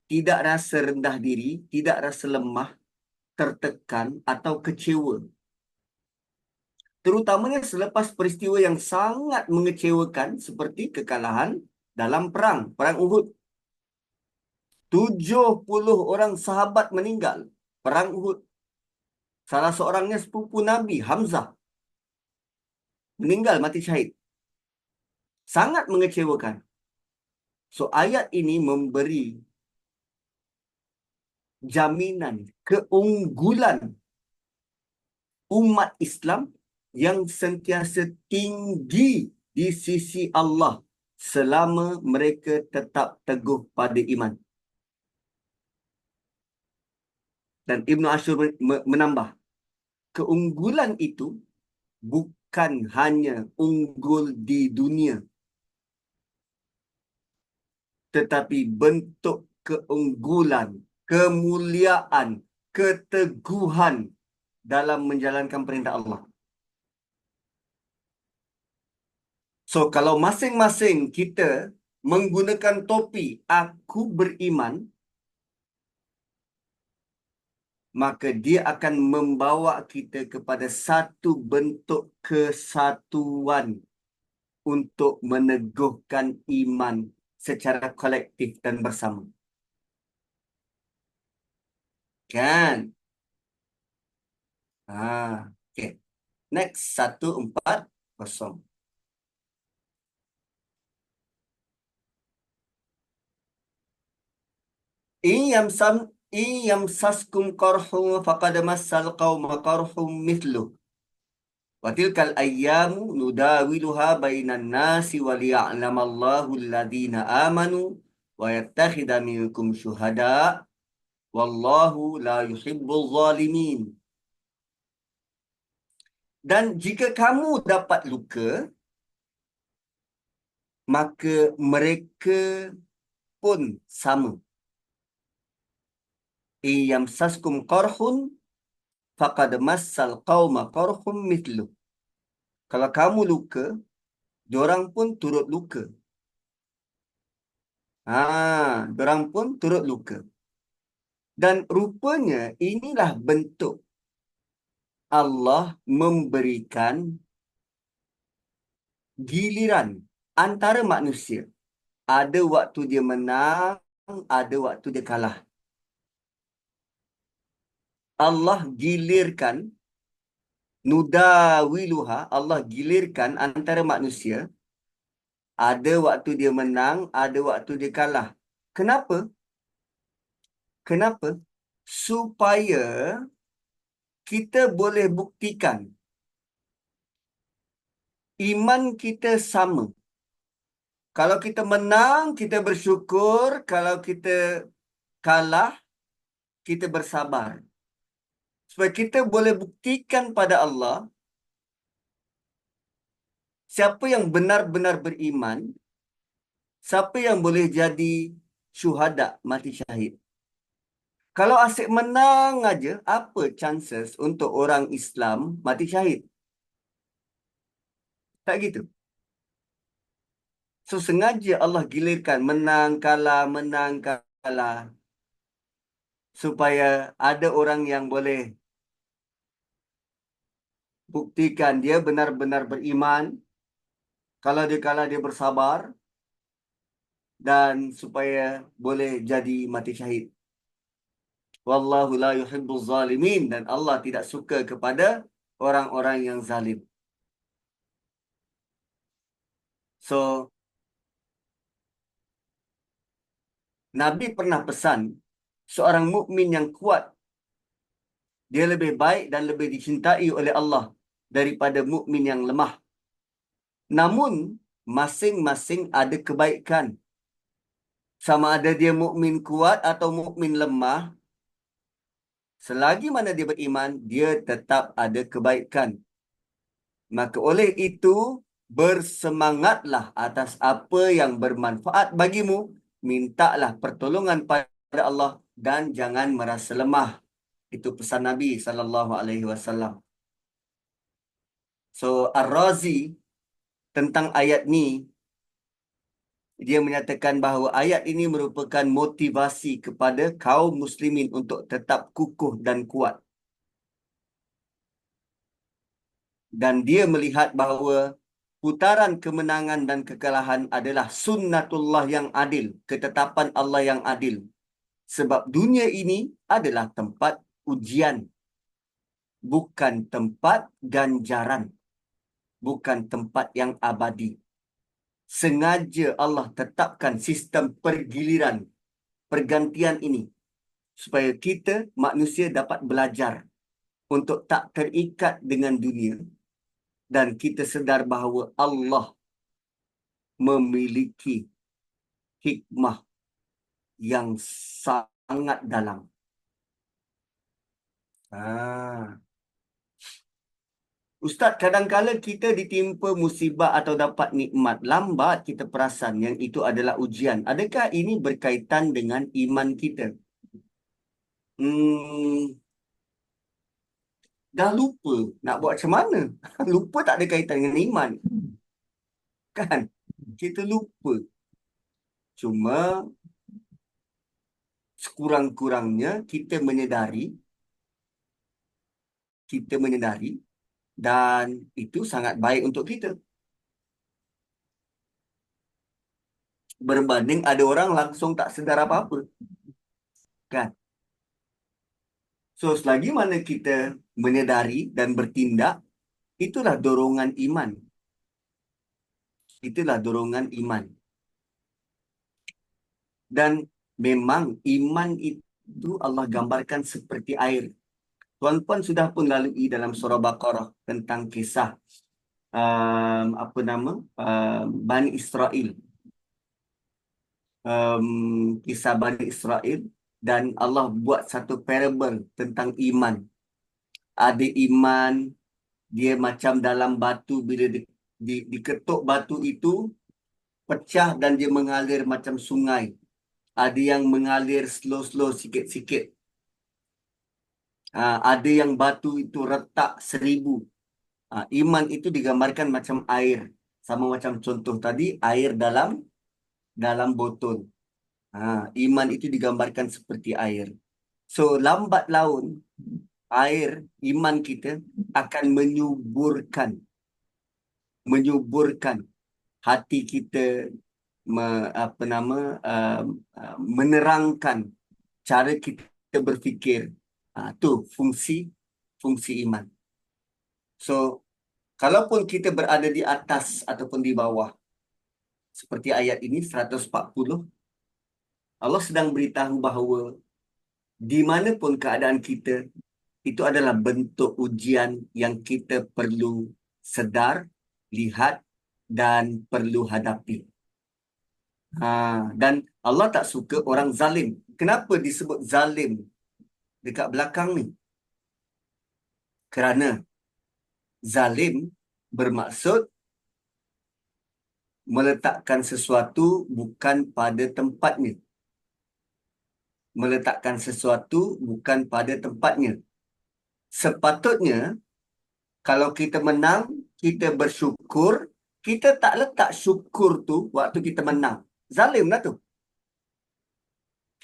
tidak rasa rendah diri, tidak rasa lemah, tertekan atau kecewa. Terutamanya selepas peristiwa yang sangat mengecewakan seperti kekalahan dalam Perang Uhud. 70 orang sahabat meninggal Perang Uhud. Salah seorangnya sepupu Nabi, Hamzah, meninggal mati syahid. Sangat mengecewakan. So, ayat ini memberi jaminan keunggulan umat Islam yang sentiasa tinggi di sisi Allah selama mereka tetap teguh pada iman. Dan Ibnu Ashur menambah, keunggulan itu bukan hanya unggul di dunia, tetapi bentuk keunggulan, kemuliaan, keteguhan dalam menjalankan perintah Allah. So, kalau masing-masing kita menggunakan topi aku beriman, maka dia akan membawa kita kepada satu bentuk kesatuan untuk meneguhkan iman secara kolektif dan bersama. Kan? Okay. Next, 140. Yamsaskum qarhum faqad massal qauma qarhum mithluh. Wa tilkal ayyamu nudawiluha bainan nasi wa liya'lamallahu alladhina amanu wa yattakhidha minkum syuhada wallahu la yuhibbul zalimin. Dan jika kamu dapat luka, maka mereka pun sama. Yamsaskum qarhun faqad massal qauma qarhum mithluh. Kalau kamu luka, diorang pun turut luka. Diorang pun turut luka. Dan rupanya inilah bentuk Allah memberikan giliran antara manusia. Ada waktu dia menang, ada waktu dia kalah. Allah gilirkan, nudawiluha, Allah gilirkan antara manusia. Ada waktu dia menang, ada waktu dia kalah. Kenapa? Kenapa? Supaya kita boleh buktikan iman kita sama. Kalau kita menang, kita bersyukur. Kalau kita kalah, kita bersabar. Supaya kita boleh buktikan pada Allah, siapa yang benar-benar beriman, siapa yang boleh jadi syuhada, mati syahid. Kalau asyik menang aja, apa chances untuk orang Islam mati syahid? Tak gitu. So, sengaja Allah gilirkan menang, kalah. Supaya ada orang yang boleh buktikan dia benar-benar beriman. Kalau dia kalah, dia bersabar. Dan supaya boleh jadi mati syahid. Wallahu la yuhibbuz zalimin. Dan Allah tidak suka kepada orang-orang yang zalim. So, Nabi pernah pesan, seorang mukmin yang kuat, dia lebih baik dan lebih dicintai oleh Allah daripada mukmin yang lemah. Namun, masing-masing ada kebaikan. Sama ada dia mukmin kuat atau mukmin lemah, selagi mana dia beriman, dia tetap ada kebaikan. Maka oleh itu, bersemangatlah atas apa yang bermanfaat bagimu. Mintalah pertolongan pada Allah dan jangan merasa lemah. Itu pesan Nabi SAW. So, Ar-Razi tentang ayat ni, dia menyatakan bahawa ayat ini merupakan motivasi kepada kaum muslimin untuk tetap kukuh dan kuat. Dan dia melihat bahawa putaran kemenangan dan kekalahan adalah sunnatullah yang adil, ketetapan Allah yang adil. Sebab dunia ini adalah tempat ujian, bukan tempat ganjaran, bukan tempat yang abadi. Sengaja Allah tetapkan sistem pergiliran, pergantian ini, supaya kita, manusia, dapat belajar untuk tak terikat dengan dunia. Dan kita sedar bahawa Allah memiliki hikmah yang sangat dalam. Ustaz, kadang-kala kita ditimpa musibah atau dapat nikmat, lambat kita perasan yang itu adalah ujian. Adakah ini berkaitan dengan iman kita? Dah lupa nak buat macam mana. Lupa tak ada kaitan dengan iman. Kan? Kita lupa. Cuma sekurang-kurangnya kita menyedari dan itu sangat baik untuk kita. Berbanding ada orang langsung tak sedar apa-apa. Kan? So, selagi mana kita menyedari dan bertindak, itulah dorongan iman. Itulah dorongan iman. Dan memang iman itu Allah gambarkan seperti air. Tuan-puan sudah pun lalui dalam surah Baqarah tentang kisah Bani Israel. Kisah Bani Israel, dan Allah buat satu parable tentang iman. Ada iman, dia macam dalam batu, bila diketuk batu itu, pecah dan dia mengalir macam sungai. Ada yang mengalir slow-slow, sikit-sikit. Ada yang batu itu retak 1000. Iman itu digambarkan macam air. Sama macam contoh tadi, air dalam botol. Iman itu digambarkan seperti air. So, lambat laun, air iman kita akan menyuburkan hati kita, menerangkan cara kita berfikir. Tu fungsi iman. So, kalaupun kita berada di atas ataupun di bawah, seperti ayat ini 140, Allah sedang beritahu bahawa di manapun keadaan kita, itu adalah bentuk ujian yang kita perlu sedar, lihat dan perlu hadapi. Dan Allah tak suka orang zalim. Kenapa disebut zalim dekat belakang ni? Kerana zalim bermaksud meletakkan sesuatu bukan pada tempatnya. Meletakkan sesuatu bukan pada tempatnya. Sepatutnya, kalau kita menang, kita bersyukur. Kita tak letak syukur tu waktu kita menang. Zalim lah tu.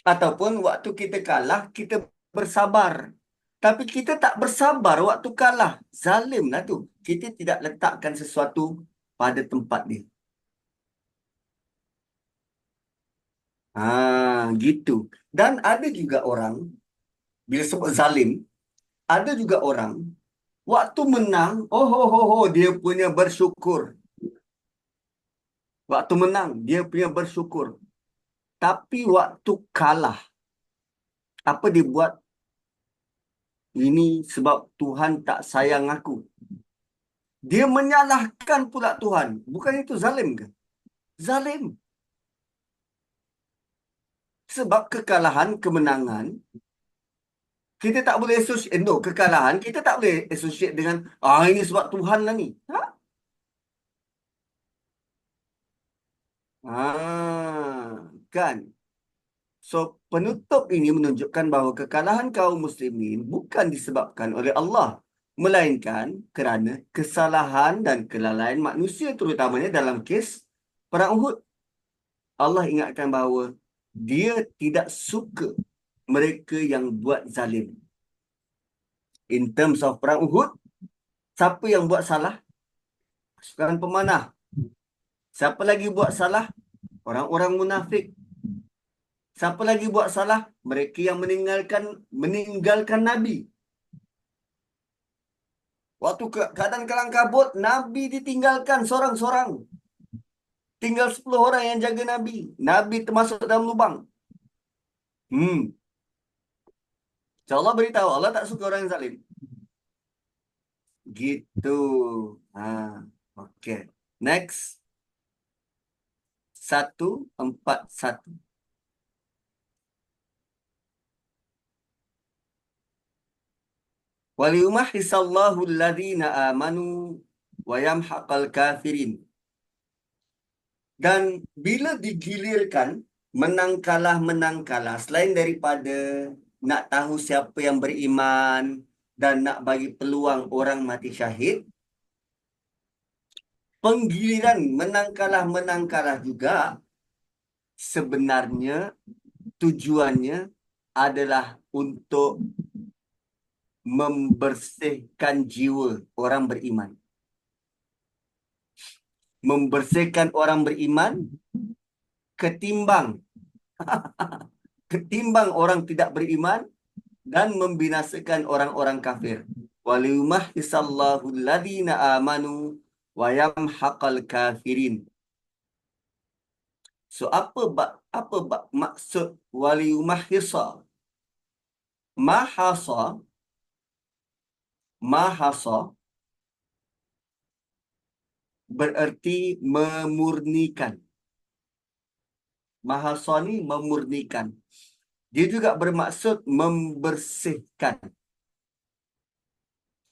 Ataupun waktu kita kalah, kita bersabar. Tapi kita tak bersabar waktu kalah. Zalim lah tu. Kita tidak letakkan sesuatu pada tempat dia. Gitu. Dan ada juga orang, bila sebut zalim, ada juga orang, waktu menang, dia punya bersyukur. Waktu menang, dia punya bersyukur. Tapi waktu kalah, apa dia buat? Ini sebab Tuhan tak sayang aku. Dia menyalahkan pula Tuhan. Bukan itu zalim ke? Zalim. Sebab kekalahan, kemenangan, kita tak boleh associate. Kekalahan, kita tak boleh associate dengan, ini sebab Tuhan lah ni. Kan? So, penutup ini menunjukkan bahawa kekalahan kaum muslimin bukan disebabkan oleh Allah, melainkan kerana kesalahan dan kelalaian manusia, terutamanya dalam kes Perang Uhud. Allah ingatkan bahawa dia tidak suka mereka yang buat zalim. In terms of Perang Uhud, siapa yang buat salah? Pasukan pemanah. Siapa lagi buat salah? Orang-orang munafik. Siapa lagi buat salah? Mereka yang meninggalkan Nabi. Waktu keadaan kalang kabut, Nabi ditinggalkan seorang-seorang. Tinggal 10 orang yang jaga Nabi. Nabi termasuk dalam lubang. So Allah beritahu, Allah tak suka orang yang zalim. Gitu. Okay. Next. 141. وَلِيُمَحِّصَ الَّذِينَ آمَنُوا وَيَمْحَقَ الْكَافِرِينَ. Dan bila digilirkan menang kalah, selain daripada nak tahu siapa yang beriman dan nak bagi peluang orang mati syahid, penggiliran menang kalah juga sebenarnya tujuannya adalah untuk membersihkan jiwa orang beriman. Membersihkan orang beriman ketimbang orang tidak beriman dan membinasakan orang-orang kafir. وَلِيُمَحِّصَ الَّذِينَ آمَنُوا وَيَمْحَقَ الْكَافِرِينَ. So apa maksud waliyumahhisa? Mahasa bererti memurnikan. Mahasa ni memurnikan. Dia juga bermaksud membersihkan.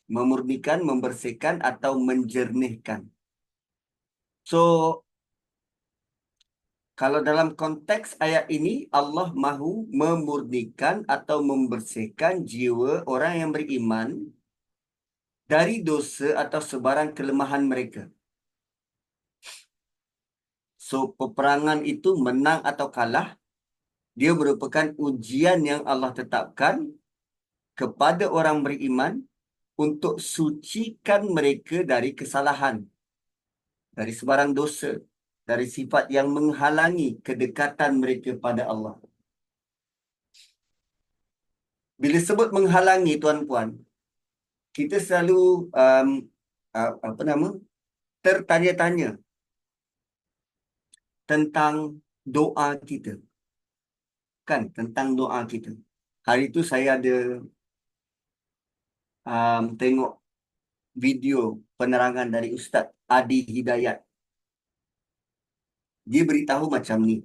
Memurnikan, membersihkan atau menjernihkan. So, kalau dalam konteks ayat ini, Allah mahu memurnikan atau membersihkan jiwa orang yang beriman dari dosa atau sebarang kelemahan mereka. So, peperangan itu menang atau kalah, dia merupakan ujian yang Allah tetapkan kepada orang beriman untuk sucikan mereka dari kesalahan, dari sebarang dosa, dari sifat yang menghalangi kedekatan mereka pada Allah. Bila sebut menghalangi, tuan-puan, kita selalu tertanya-tanya tentang doa kita. Kan, tentang doa kita. Hari itu saya ada tengok video penerangan dari Ustaz Adi Hidayat. Dia beritahu macam ni.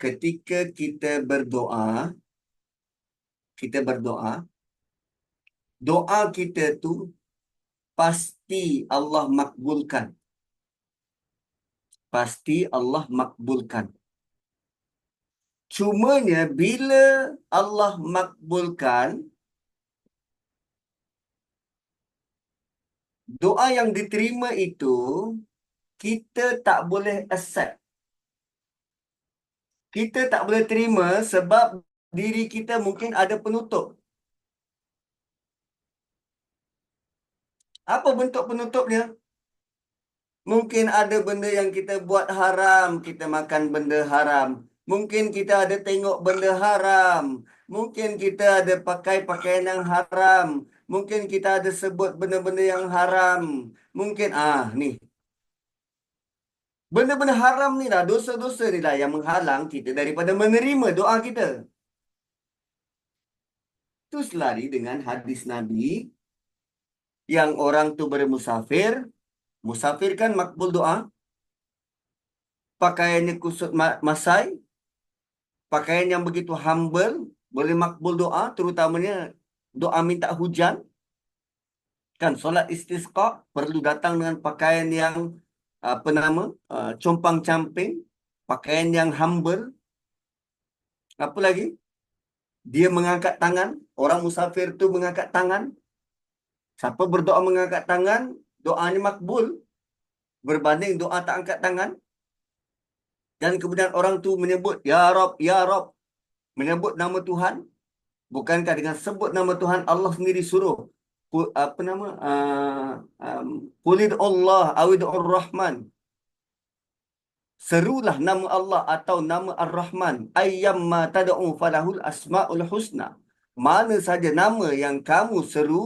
Ketika kita berdoa, doa kita tu pasti Allah makbulkan. Pasti Allah makbulkan. Cumanya bila Allah makbulkan, doa yang diterima itu kita tak boleh accept. Kita tak boleh terima sebab diri kita mungkin ada penutup. Apa bentuk penutupnya? Mungkin ada benda yang kita buat haram, kita makan benda haram. Mungkin kita ada tengok benda haram. Mungkin kita ada pakai pakaian yang haram. Mungkin kita ada sebut benda-benda yang haram. Mungkin, ni. Benda-benda haram ni lah, dosa-dosa ni lah yang menghalang kita daripada menerima doa kita. Itu selari dengan hadis Nabi yang orang tu bermusafir. Musafir kan makbul doa. Pakaiannya kusut masai. Pakaian yang begitu humble. Boleh makbul doa. Terutamanya doa minta hujan. Kan solat istisqa perlu datang dengan pakaian yang compang-camping. Pakaian yang humble. Apa lagi? Dia mengangkat tangan. Orang musafir tu mengangkat tangan. Siapa berdoa mengangkat tangan, doanya makbul. Berbanding doa tak angkat tangan. Dan kemudian orang tu menyebut, Ya Rab, Ya Rab. Menyebut nama Tuhan. Bukankah dengan sebut nama Tuhan, Allah sendiri suruh. Qulid Allah awidur Rahman. Serulah nama Allah atau nama Ar-Rahman. Ayyamma tad'u falahul asma'ul husna. Mana saja nama yang kamu seru,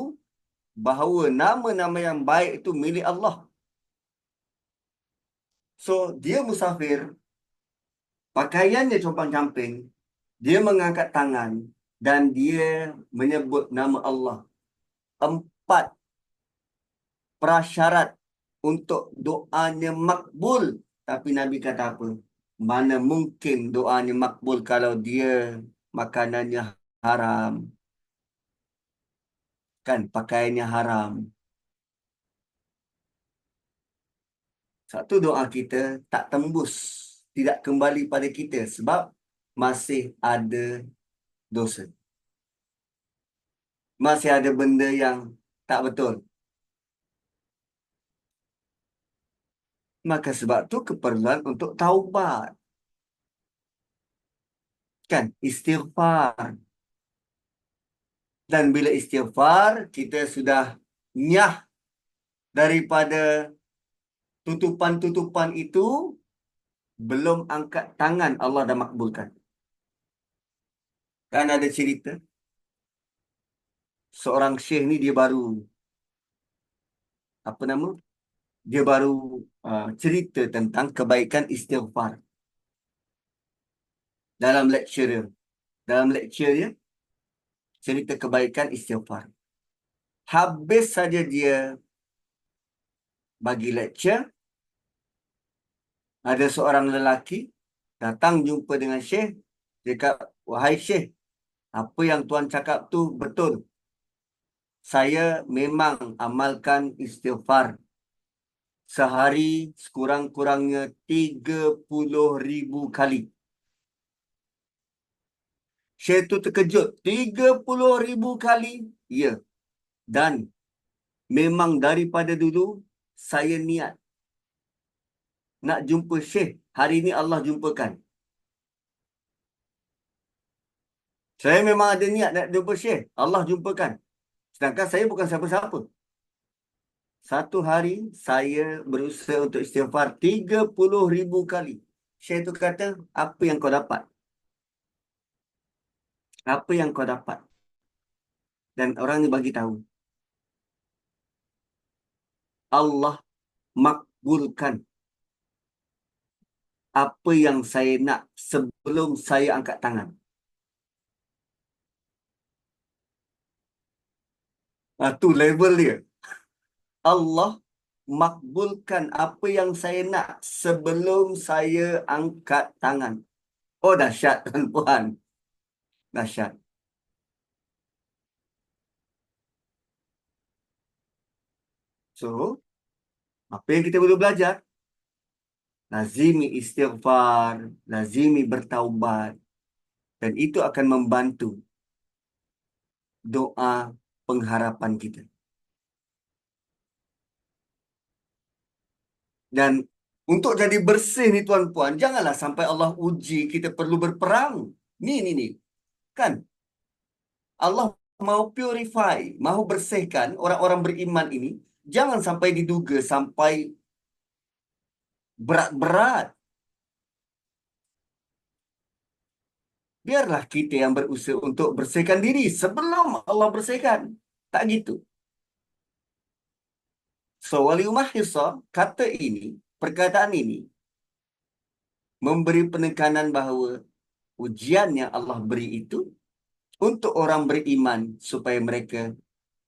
bahawa nama-nama yang baik itu milik Allah. So, dia musafir, pakaiannya compang-camping, dia mengangkat tangan dan dia menyebut nama Allah. 4 prasyarat untuk doanya makbul. Tapi Nabi kata apa? Mana mungkin doanya makbul kalau dia makanannya haram. Kan, pakaiannya haram. Satu doa kita tak tembus, tidak kembali pada kita sebab masih ada dosa. Masih ada benda yang tak betul. Maka sebab tu keperluan untuk taubat. Kan, istighfar. Dan bila istighfar, kita sudah nyah daripada tutupan-tutupan itu, belum angkat tangan Allah dah makbulkan. Kan ada cerita, seorang syekh ni dia baru, dia baru cerita tentang kebaikan istighfar. Dalam lecture dia, cerita kebaikan istighfar. Habis saja dia bagi lecture, ada seorang lelaki datang jumpa dengan syekh. Dia kata, wahai syekh, apa yang tuan cakap tu betul. Saya memang amalkan istighfar sehari sekurang-kurangnya 30,000 kali. Syekh tu terkejut. 30,000 kali? Ya. Dan memang daripada dulu saya niat nak jumpa Syekh. Hari ini Allah jumpakan. Saya memang ada niat nak jumpa Syekh. Allah jumpakan. Sedangkan saya bukan siapa-siapa. Satu hari saya berusaha untuk istighfar 30,000 kali. Syekh itu kata, apa yang kau dapat? Apa yang kau dapat? Dan orang ni bagi tahu. Allah makbulkan apa yang saya nak sebelum saya angkat tangan. Tu level dia. Allah makbulkan apa yang saya nak sebelum saya angkat tangan. Oh, dahsyat tuan-puan. Dahsyat. So, apa yang kita perlu belajar? Lazimi istighfar, lazimi bertaubat. Dan itu akan membantu doa pengharapan kita. Dan untuk jadi bersih ni tuan-puan, janganlah sampai Allah uji kita perlu berperang. Ni. Kan? Allah mau purify, mau bersihkan orang-orang beriman ini. Jangan sampai diduga sampai berat-berat. Biarlah kita yang berusaha untuk bersihkan diri sebelum Allah bersihkan. Tak gitu. So, waliumah hisa, kata ini, perkataan ini, memberi penekanan bahawa ujian yang Allah beri itu untuk orang beriman supaya mereka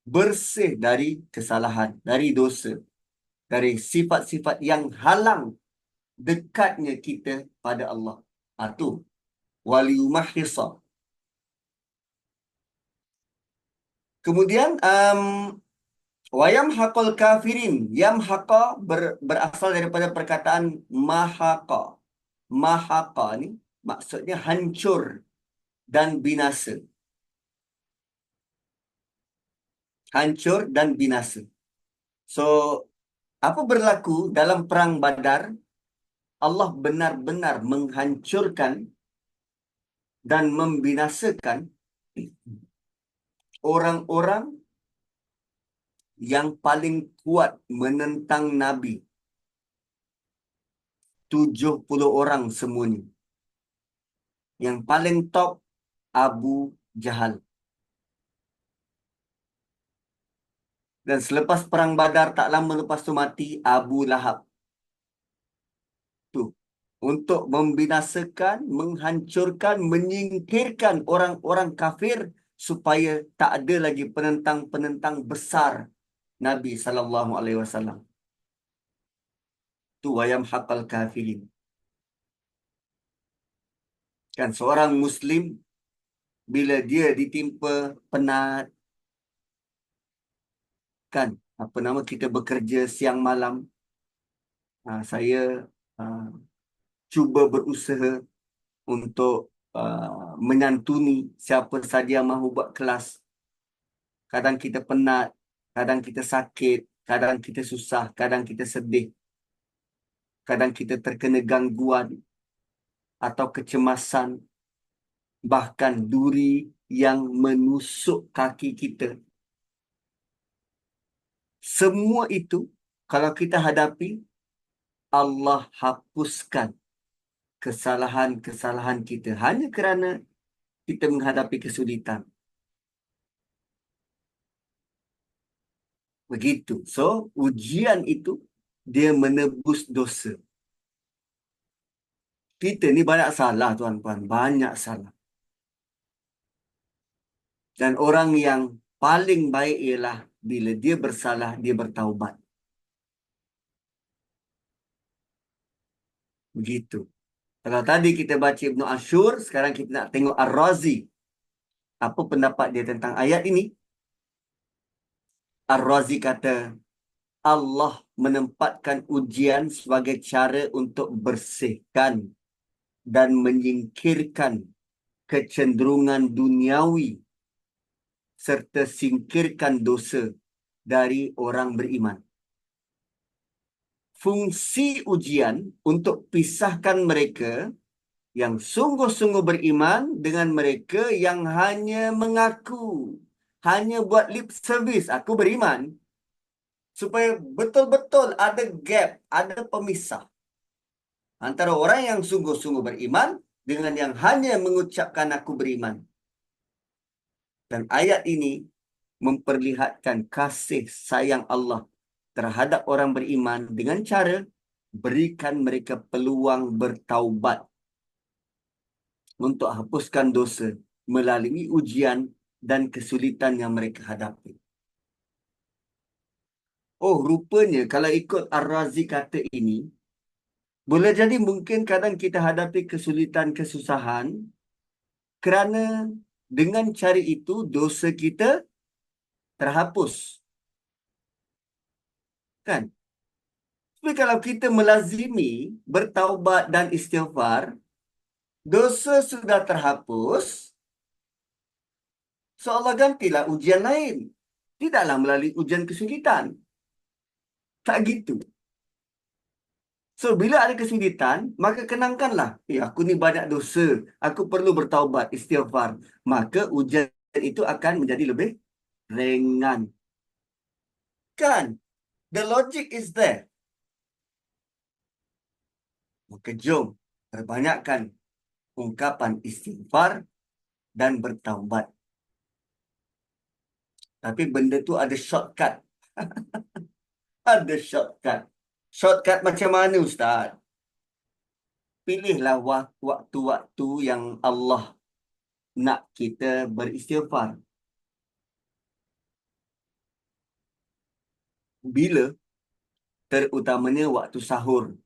bersih dari kesalahan, dari dosa, dari sifat-sifat yang halang dekatnya kita pada Allah. Itu waliumah hisa. Kemudian wayam haqal kafirin. Yam haqa berasal daripada perkataan mahaqa. Mahaqa ni maksudnya hancur dan binasa. Hancur dan binasa. So, apa berlaku dalam perang Badar? Allah benar-benar menghancurkan dan membinasakan orang-orang yang paling kuat menentang Nabi. 70 orang semuanya. Yang paling top, Abu Jahal. Dan selepas perang Badar, tak lama lepas tu mati, Abu Lahab. Tu. Untuk membinasakan, menghancurkan, menyingkirkan orang-orang kafir supaya tak ada lagi penentang-penentang besar Nabi SAW. Tu wayam haqal kafirin. Kan seorang Muslim, bila dia ditimpa penat, kan, apa nama, kita bekerja siang malam, saya cuba berusaha untuk menyantuni siapa saja yang mahu buat kelas. Kadang kita penat, kadang kita sakit, kadang kita susah, kadang kita sedih, kadang kita terkena gangguan atau kecemasan, bahkan duri yang menusuk kaki kita. Semua itu, kalau kita hadapi, Allah hapuskan kesalahan-kesalahan kita hanya kerana kita menghadapi kesulitan. Begitu. So, ujian itu, dia menebus dosa. Kita ni banyak salah, tuan-tuan. Banyak salah. Dan orang yang paling baik ialah bila dia bersalah, dia bertaubat. Begitu. Kalau tadi kita baca Ibn Ashur, sekarang kita nak tengok Ar-Razi. Apa pendapat dia tentang ayat ini? Ar-Razi kata, Allah menempatkan ujian sebagai cara untuk bersihkan dan menyingkirkan kecenderungan duniawi serta singkirkan dosa dari orang beriman. fungsi ujian untuk pisahkan mereka yang sungguh-sungguh beriman dengan mereka yang hanya mengaku, hanya buat lip service, aku beriman. Supaya betul-betul ada gap, ada pemisah antara orang yang sungguh-sungguh beriman dengan yang hanya mengucapkan aku beriman. Dan ayat ini memperlihatkan kasih sayang Allah terhadap orang beriman dengan cara berikan mereka peluang bertaubat untuk hapuskan dosa melalui ujian dan kesulitan yang mereka hadapi. Oh, rupanya kalau ikut Ar-Razi kata ini, boleh jadi mungkin kadang kita hadapi kesulitan, kesusahan kerana dengan cara itu dosa kita terhapus. Kan? Tapi kalau kita melazimi bertaubat dan istighfar, dosa sudah terhapus, seolah gantilah ujian lain. Tidaklah melalui ujian kesulitan. Tak gitu. So, bila ada kesulitan, maka kenangkanlah, aku ni banyak dosa. Aku perlu bertaubat, istighfar. Maka ujian itu akan menjadi lebih ringan. Kan? The logic is there. Maka jom perbanyakkan ungkapan istighfar dan bertaubat. Tapi benda tu ada shortcut. Ada shortcut. Shortcut macam mana, Ustaz? Pilihlah waktu-waktu yang Allah nak kita beristighfar. Bila? Terutamanya waktu sahur.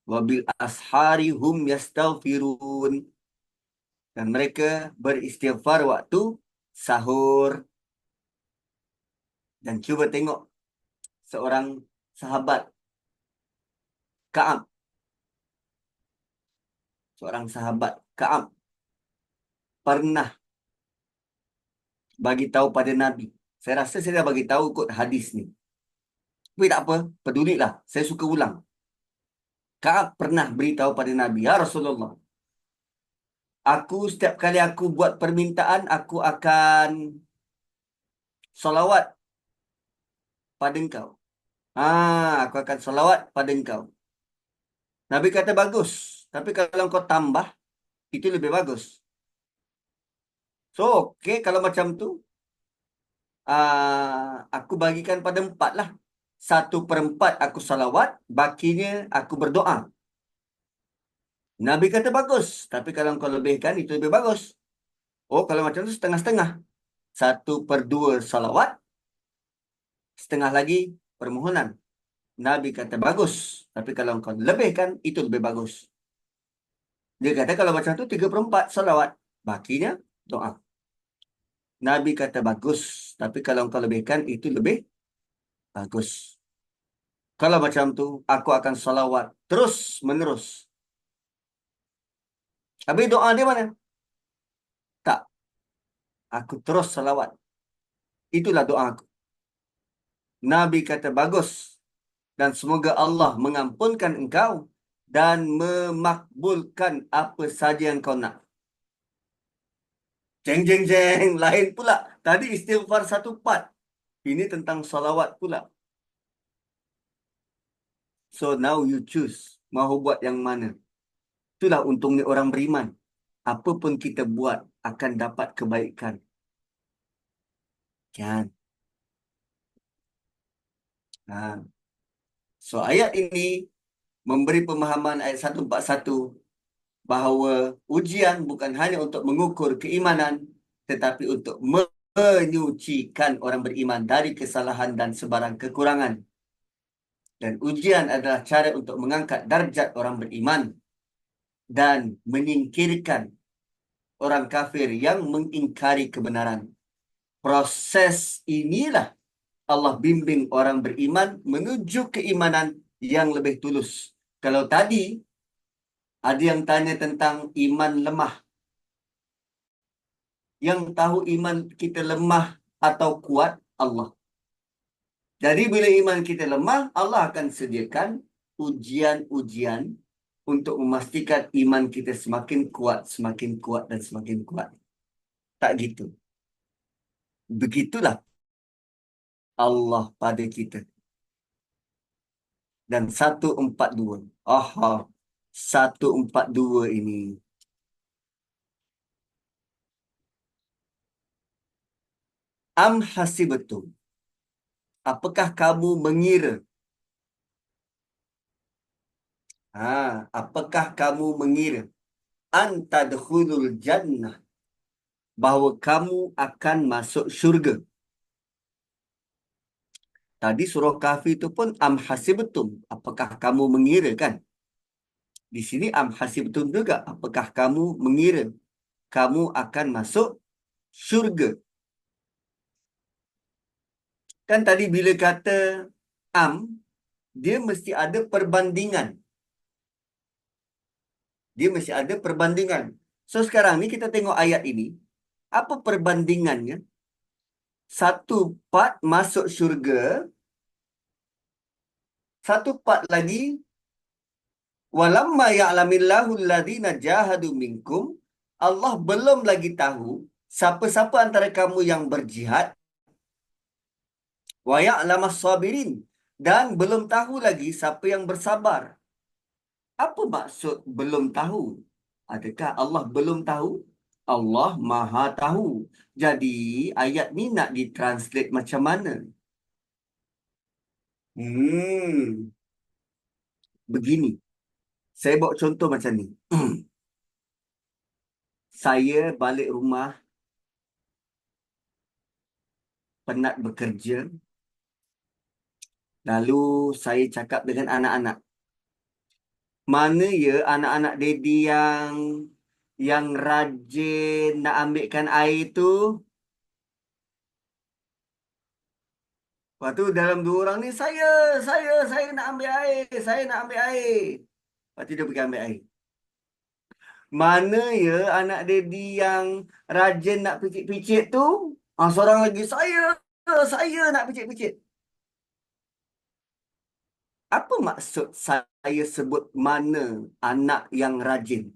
Wabil ashari hum yastaghfirun. Dan mereka beristighfar waktu sahur. Dan cuba tengok seorang sahabat, Ka'ab. Seorang sahabat, Ka'ab, pernah bagi tahu pada Nabi. Saya rasa saya dah bagi tahu kot hadis ni. Tapi tak apa, pedulilah. Saya suka ulang. Ka'ab pernah beritahu pada Nabi, ya Rasulullah, aku setiap kali aku buat permintaan, aku akan salawat pada engkau. Aku akan salawat pada engkau. Nabi kata bagus. Tapi kalau kau tambah, itu lebih bagus. So, okay, kalau macam tu, aku bagikan pada 4 lah. 1/4 aku salawat, bakinya aku berdoa. Nabi kata bagus. Tapi kalau kau lebihkan, itu lebih bagus. Oh, kalau macam tu setengah-setengah. 1/2 salawat, setengah lagi permohonan. Nabi kata bagus. Tapi kalau kau lebihkan, itu lebih bagus. Dia kata kalau macam tu 3/4 salawat, bakinya doa. Nabi kata bagus. Tapi kalau kau lebihkan, itu lebih bagus. Kalau macam tu, aku akan salawat terus menerus. Habis doa dia mana? Tak. Aku terus salawat. Itulah doa aku. Nabi kata bagus. Dan semoga Allah mengampunkan engkau dan memakbulkan apa saja yang kau nak. Jeng, jeng, jeng. Lain pula. Tadi istighfar 1/4. Ini tentang salawat pula. So now you choose. Mahu buat yang mana? Itulah untungnya orang beriman. Apa pun kita buat akan dapat kebaikan. Kan? So ayat ini memberi pemahaman ayat 141 bahawa ujian bukan hanya untuk mengukur keimanan tetapi untuk menyucikan orang beriman dari kesalahan dan sebarang kekurangan. Dan ujian adalah cara untuk mengangkat darjat orang beriman dan menyingkirkan orang kafir yang mengingkari kebenaran. Proses inilah Allah bimbing orang beriman menuju keimanan yang lebih tulus. Kalau tadi ada yang tanya tentang iman lemah. Yang tahu iman kita lemah atau kuat, Allah. Jadi bila iman kita lemah, Allah akan sediakan ujian-ujian untuk memastikan iman kita semakin kuat dan semakin kuat. Tak gitu. Begitulah Allah pada kita. Dan 142. Aha. 142 ini. Am hasibatum. Apakah kamu mengira? Apakah kamu mengira? Antadkhulul jannah. Bahawa kamu akan masuk syurga. Tadi surah Kahfi itu pun am hasibtum. Apakah kamu mengira kan? Di sini am hasibtum juga. Apakah kamu mengira kamu akan masuk syurga? Kan tadi bila kata am, dia mesti ada perbandingan. Dia mesti ada perbandingan. So sekarang ni kita tengok ayat ini. Apa perbandingannya? Satu part masuk syurga. Satu part lagi. Walamma ya'lamillahu alladhina jahadu minkum. Allah belum lagi tahu siapa-siapa antara kamu yang berjihad. Wa ya'lamas sabirin. Dan belum tahu lagi siapa yang bersabar. Apa maksud belum tahu? Adakah Allah belum tahu? Allah Maha tahu. Jadi ayat ni nak ditranslate macam mana? Begini. Saya bawa contoh macam ni. Saya balik rumah, penat bekerja. Lalu saya cakap dengan anak-anak. Mana ya anak-anak daddy yang rajin nak ambilkan air tu? Lepas tu dalam dua orang ni, saya nak ambil air. Saya nak ambil air. Lepas tu dia pergi ambil air. Mana ya anak daddy yang rajin nak picit-picit tu? Seorang lagi, saya nak picit-picit. Apa maksud saya sebut mana anak yang rajin?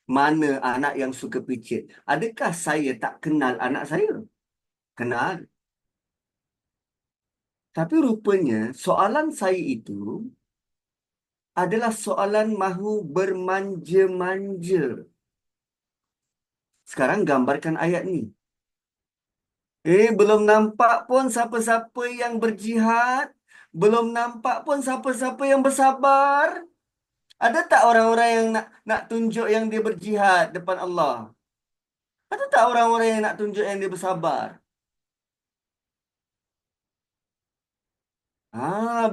Mana anak yang suka picit? Adakah saya tak kenal anak saya? Kenal. Tapi rupanya soalan saya itu adalah soalan mahu bermanja-manja. Sekarang gambarkan ayat ni. Belum nampak pun siapa-siapa yang berjihad. Belum nampak pun siapa-siapa yang bersabar. Ada tak orang-orang yang nak tunjuk yang dia berjihad depan Allah? Ada tak orang-orang yang nak tunjuk yang dia bersabar?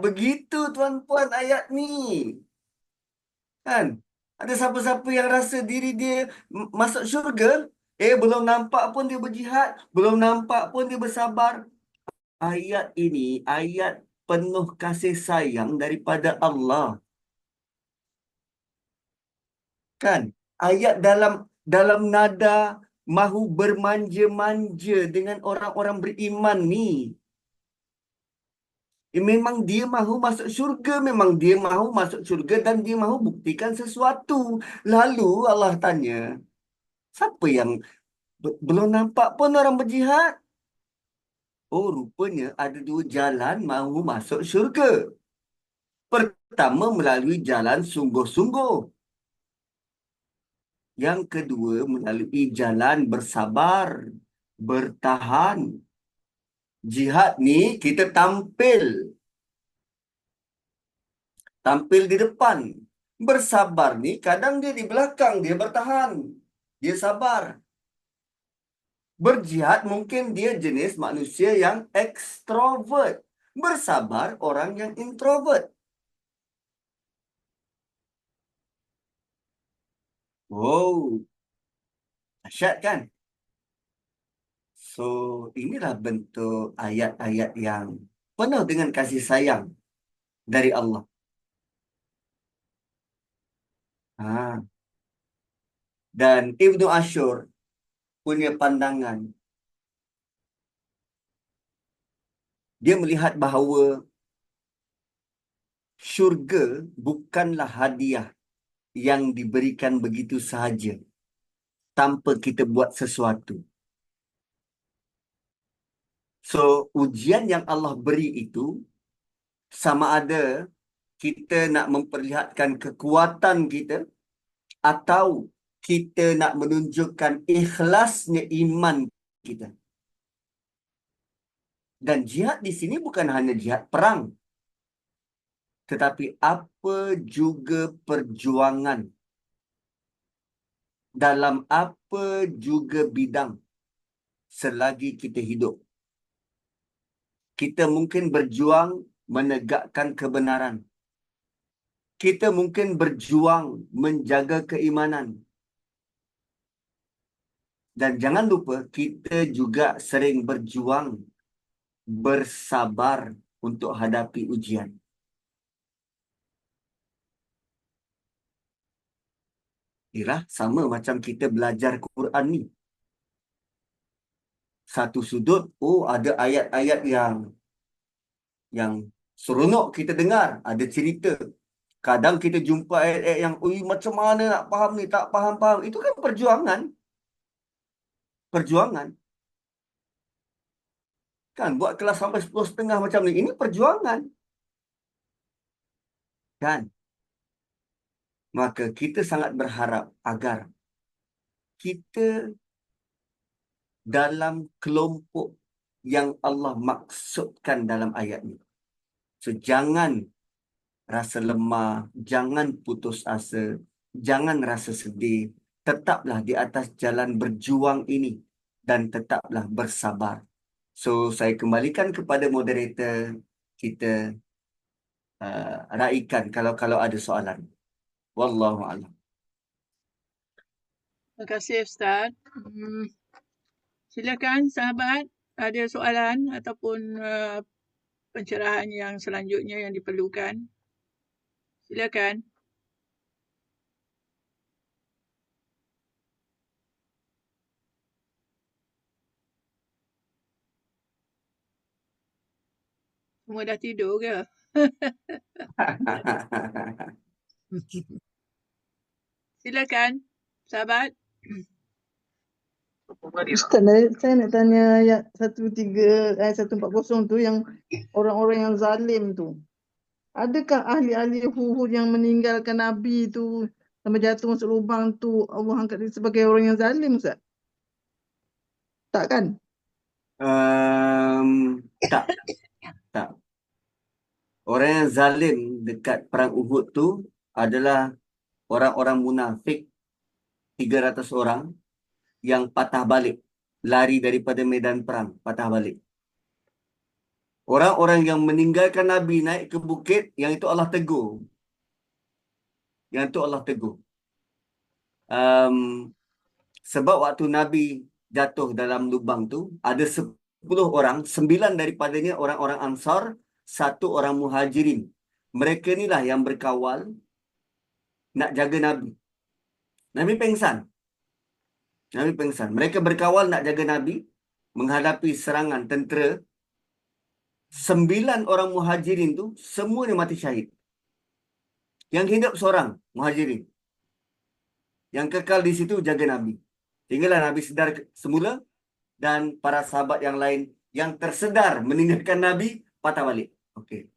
Begitu tuan-puan ayat ni. Kan? Ada siapa-siapa yang rasa diri dia masuk syurga? Belum nampak pun dia berjihad. Belum nampak pun dia bersabar. Ayat ini, ayat penuh kasih sayang daripada Allah. Kan? Ayat dalam nada mahu bermanja-manja dengan orang-orang beriman ni. Memang dia mahu masuk syurga, memang dia mahu masuk syurga dan dia mahu buktikan sesuatu. Lalu Allah tanya, siapa yang belum nampak pun orang berjihad? Rupanya ada dua jalan mahu masuk syurga. Pertama melalui jalan sungguh-sungguh. Yang kedua melalui jalan bersabar, bertahan. Jihad ni kita tampil di depan. Bersabar ni kadang dia di belakang, dia bertahan. Dia sabar. Berjihad mungkin dia jenis manusia yang ekstrovert. Bersabar orang yang introvert. Dahsyat kan? So, inilah bentuk ayat-ayat yang penuh dengan kasih sayang dari Allah. Dan Ibnu Ashur punya pandangan. Dia melihat bahawa syurga bukanlah hadiah yang diberikan begitu sahaja tanpa kita buat sesuatu. So, ujian yang Allah beri itu sama ada kita nak memperlihatkan kekuatan kita atau kita nak menunjukkan ikhlasnya iman kita. Dan jihad di sini bukan hanya jihad perang, tetapi apa juga perjuangan dalam apa juga bidang selagi kita hidup. Kita mungkin berjuang menegakkan kebenaran. Kita mungkin berjuang menjaga keimanan. Dan jangan lupa, kita juga sering berjuang bersabar untuk hadapi ujian. Inilah sama macam kita belajar Quran ni. Satu sudut, oh ada ayat-ayat yang seronok kita dengar, ada cerita. Kadang kita jumpa ayat-ayat yang, ui macam mana nak faham ni, tak faham-faham. Itu kan perjuangan. Perjuangan. Kan, buat kelas sampai 10.30 macam ni, ini perjuangan. Kan? Maka kita sangat berharap agar kita dalam kelompok yang Allah maksudkan dalam ayat ini. So, jangan rasa lemah, jangan putus asa, jangan rasa sedih. Tetaplah di atas jalan berjuang ini dan tetaplah bersabar. So, saya kembalikan kepada moderator kita raikan kalau ada soalan. Wallahu a'lam. Terima kasih Ustaz. Silakan sahabat, ada soalan ataupun pencerahan yang selanjutnya yang diperlukan. Silakan. Semua dah tidur ke? Silakan, sahabat. Ustaz, saya nak tanya ayat 140 tu yang orang-orang yang zalim tu. Adakah ahli-ahli Hud yang meninggalkan Nabi tu sampai jatuh masuk lubang tu Allah angkat dia sebagai orang yang zalim, Ustaz? Tak kan? Tak. Orang yang zalim dekat perang Uhud tu adalah orang-orang munafik 300 orang yang patah balik, lari daripada medan perang, patah balik. Orang-orang yang meninggalkan Nabi naik ke bukit, yang itu Allah tegur. Yang itu Allah tegur. Sebab waktu Nabi jatuh dalam lubang tu, ada 10 orang, 9 daripadanya orang-orang Ansar, 1 orang Muhajirin. Mereka inilah yang berkawal nak jaga Nabi. Nabi pengsan. Mereka berkawal nak jaga Nabi menghadapi serangan tentera. 9 orang Muhajirin tu semuanya mati syahid. Yang hidup seorang Muhajirin. Yang kekal di situ jaga Nabi. Sehinggalah Nabi sedar semula dan para sahabat yang lain yang tersedar meninggalkan Nabi patah balik. Okey.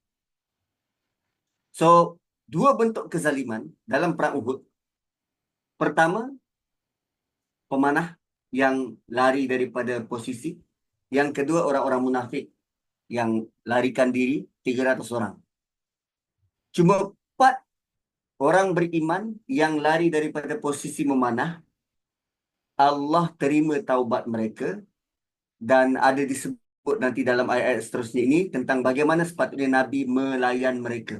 So, 2 bentuk kezaliman dalam perang Uhud. Pertama, pemanah yang lari daripada posisi. Yang kedua, orang-orang munafik yang larikan diri, 300 orang. Cuma 4 orang beriman yang lari daripada posisi memanah, Allah terima taubat mereka dan ada disebut nanti dalam ayat-ayat seterusnya ini tentang bagaimana sepatutnya Nabi melayan mereka.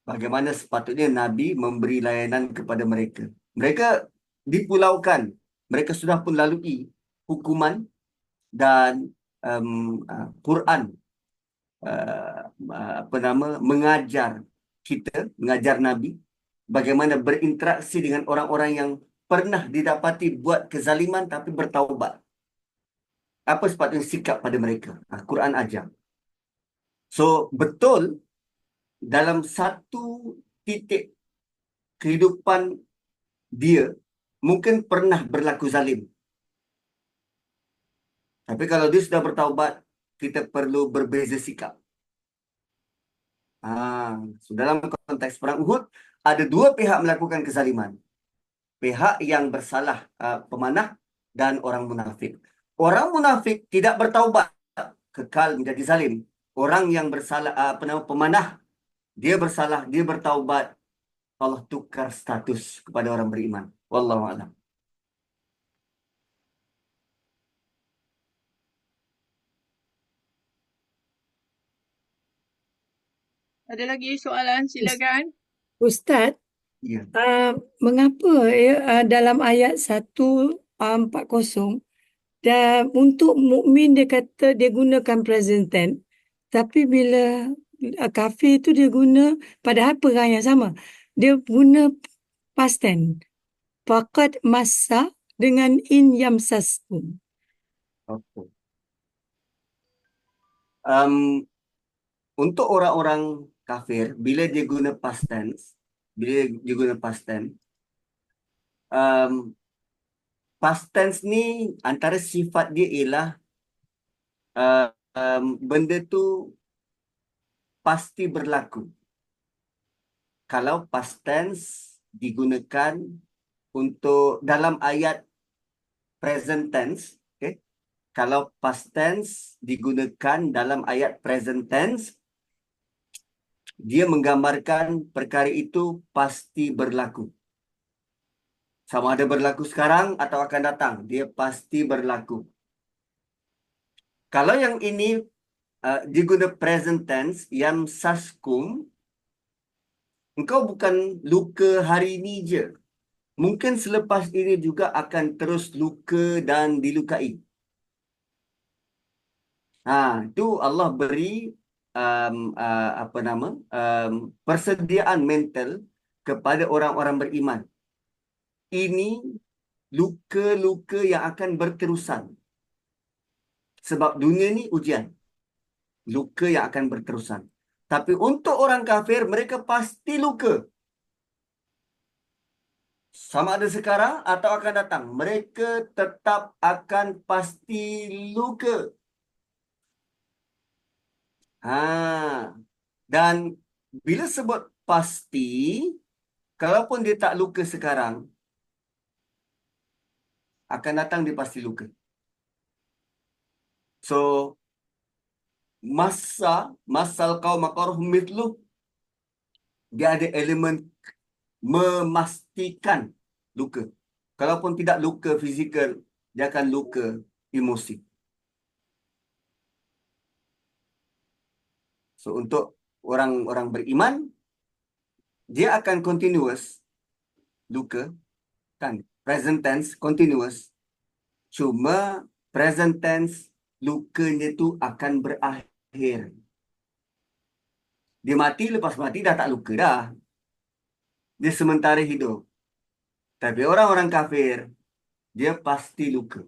Bagaimana sepatutnya Nabi memberi layanan kepada mereka. Mereka dipulaukan. Mereka sudah pun lalui hukuman dan Quran mengajar kita, mengajar Nabi bagaimana berinteraksi dengan orang-orang yang pernah didapati buat kezaliman tapi bertaubat. Apa sepatutnya sikap pada mereka? Quran ajar. So, betul dalam satu titik kehidupan dia mungkin pernah berlaku zalim. Tapi kalau dia sudah bertaubat, kita perlu berbeza sikap. So dalam konteks perang Uhud, ada dua pihak melakukan kezaliman. Pihak yang bersalah, pemanah, dan orang munafik. Orang munafik tidak bertaubat, kekal menjadi zalim. Orang yang bersalah, pemanah, dia bersalah, dia bertaubat, Allah tukar status kepada orang beriman. Wallahu a'lam. Ada lagi soalan? Silakan. Ustaz, Ya. mengapa dalam ayat 140 dan untuk mukmin dia kata dia gunakan present tense, tapi bila kafir tu dia guna padahal perang yang sama. Dia guna past tense. Faqad massa dengan in yamsaskum. Okay. Untuk orang-orang kafir, bila dia guna past tense, past tense ni antara sifat dia ialah benda tu pasti berlaku. Kalau past tense digunakan untuk dalam ayat present tense, okay? Kalau past tense digunakan dalam ayat present tense, dia menggambarkan perkara itu pasti berlaku. Sama ada berlaku sekarang atau akan datang, dia pasti berlaku. Kalau yang ini diguna present tense, yang saskum, engkau bukan luka hari ini je. Mungkin selepas ini juga akan terus luka dan dilukai. Itu Allah beri persediaan mental kepada orang-orang beriman. Ini luka-luka yang akan berterusan. Sebab dunia ni ujian. Luka yang akan berterusan. Tapi untuk orang kafir, mereka pasti luka. Sama ada sekarang atau akan datang. Mereka tetap akan pasti luka. Dan bila sebut pasti, kalaupun dia tak luka sekarang, akan datang dia pasti luka. So, masal qaum qarhum mithlu, dia ada elemen memastikan luka. Kalaupun tidak luka fizikal, dia akan luka emosi. So, untuk orang-orang beriman, dia akan continuous luka, kan? Present tense, continuous. Cuma present tense, lukanya tu akan berakhir. Dia mati, lepas mati dah tak luka dah. Dia sementara hidup. Tapi orang-orang kafir, dia pasti luka.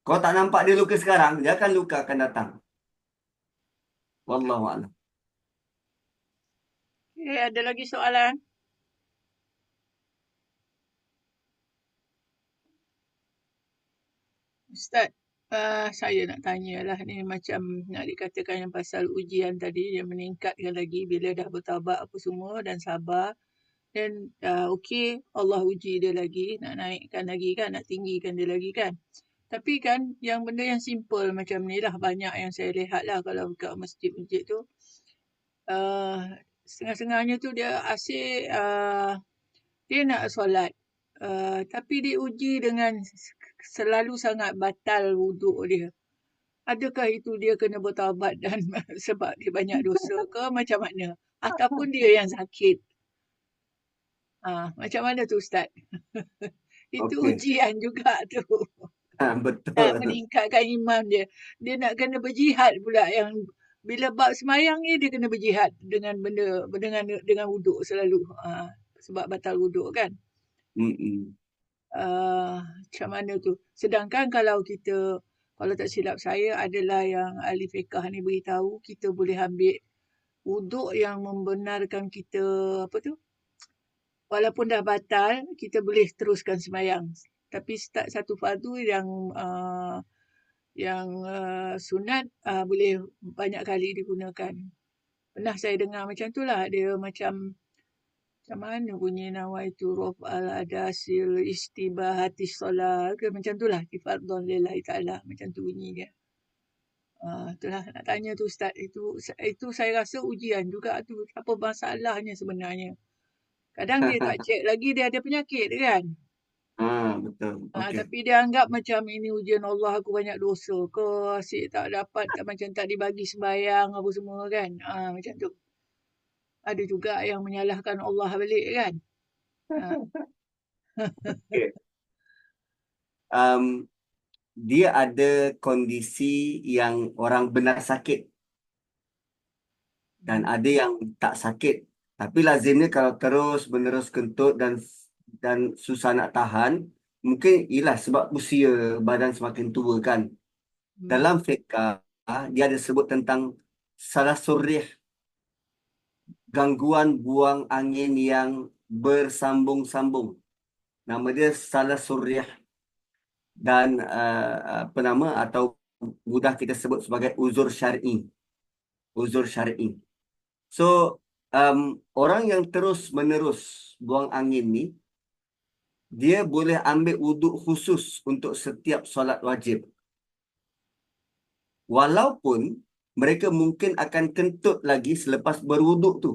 Kau tak nampak dia luka sekarang, dia akan luka akan datang. Wallahu a'lam. Okay, ada lagi soalan? Ustaz, saya nak tanyalah ni macam nak dikatakan yang pasal ujian tadi yang meningkatkan lagi bila dah bertaubat apa semua dan sabar. Dan okey, Allah uji dia lagi, nak naikkan lagi kan, nak tinggikan dia lagi kan. Tapi kan yang benda yang simple macam ni lah banyak yang saya lihat lah kalau kat masjid-masjid tu. Setengah-setengahnya tu dia asyik dia nak solat. Tapi diuji dengan selalu sangat batal wuduk dia. Adakah itu dia kena bertaubat dan sebab dia banyak dosa ke macam mana? Ataupun dia yang sakit? Macam mana tu Ustaz? Itu Okey. ujian juga tu. Nak Betul. meningkatkan iman dia. Dia nak kena berjihad pula yang bila bab semayang ni dia kena berjihad dengan benda dengan wuduk selalu. Sebab batal wuduk kan. Macam mana tu? Sedangkan kalau tak silap saya adalah yang ahli fiqh ni beritahu kita boleh ambil wuduk yang membenarkan kita apa tu, walaupun dah batal, kita boleh teruskan sembahyang. Tapi start satu fardu yang sunat boleh banyak kali digunakan. Pernah saya dengar macam tu lah. Dia macam mana bunyi nawaitu raf'al adasil istibahati solat ke macam tu lah. Tifardun lillahi ta'ala. Macam tu bunyi dia. Itulah nak tanya tu Ustaz. Itu saya rasa ujian juga tu. Apa masalahnya sebenarnya. Kadang dia tak cek lagi dia ada penyakit kan. Betul. Okey. Tapi dia anggap macam ini ujian Allah, aku banyak dosa ke, asyik tak dapat, macam tak dibagi sembahyang apa semua kan. Macam tu. Ada juga yang menyalahkan Allah balik kan. Okey. Dia ada kondisi yang orang benar sakit dan ada yang tak sakit. Tapi lazimnya kalau terus menerus kentut dan susah nak tahan, mungkin ialah sebab usia, badan semakin tua kan. Dalam fiqh dia ada sebut tentang salah surrih, gangguan buang angin yang bersambung-sambung. Nama dia salah surrih dan apa nama atau mudah kita sebut sebagai uzur syar'i. Uzur syar'i. So orang yang terus menerus buang angin ni, dia boleh ambil wuduk khusus untuk setiap solat wajib. Walaupun mereka mungkin akan kentut lagi selepas berwuduk tu.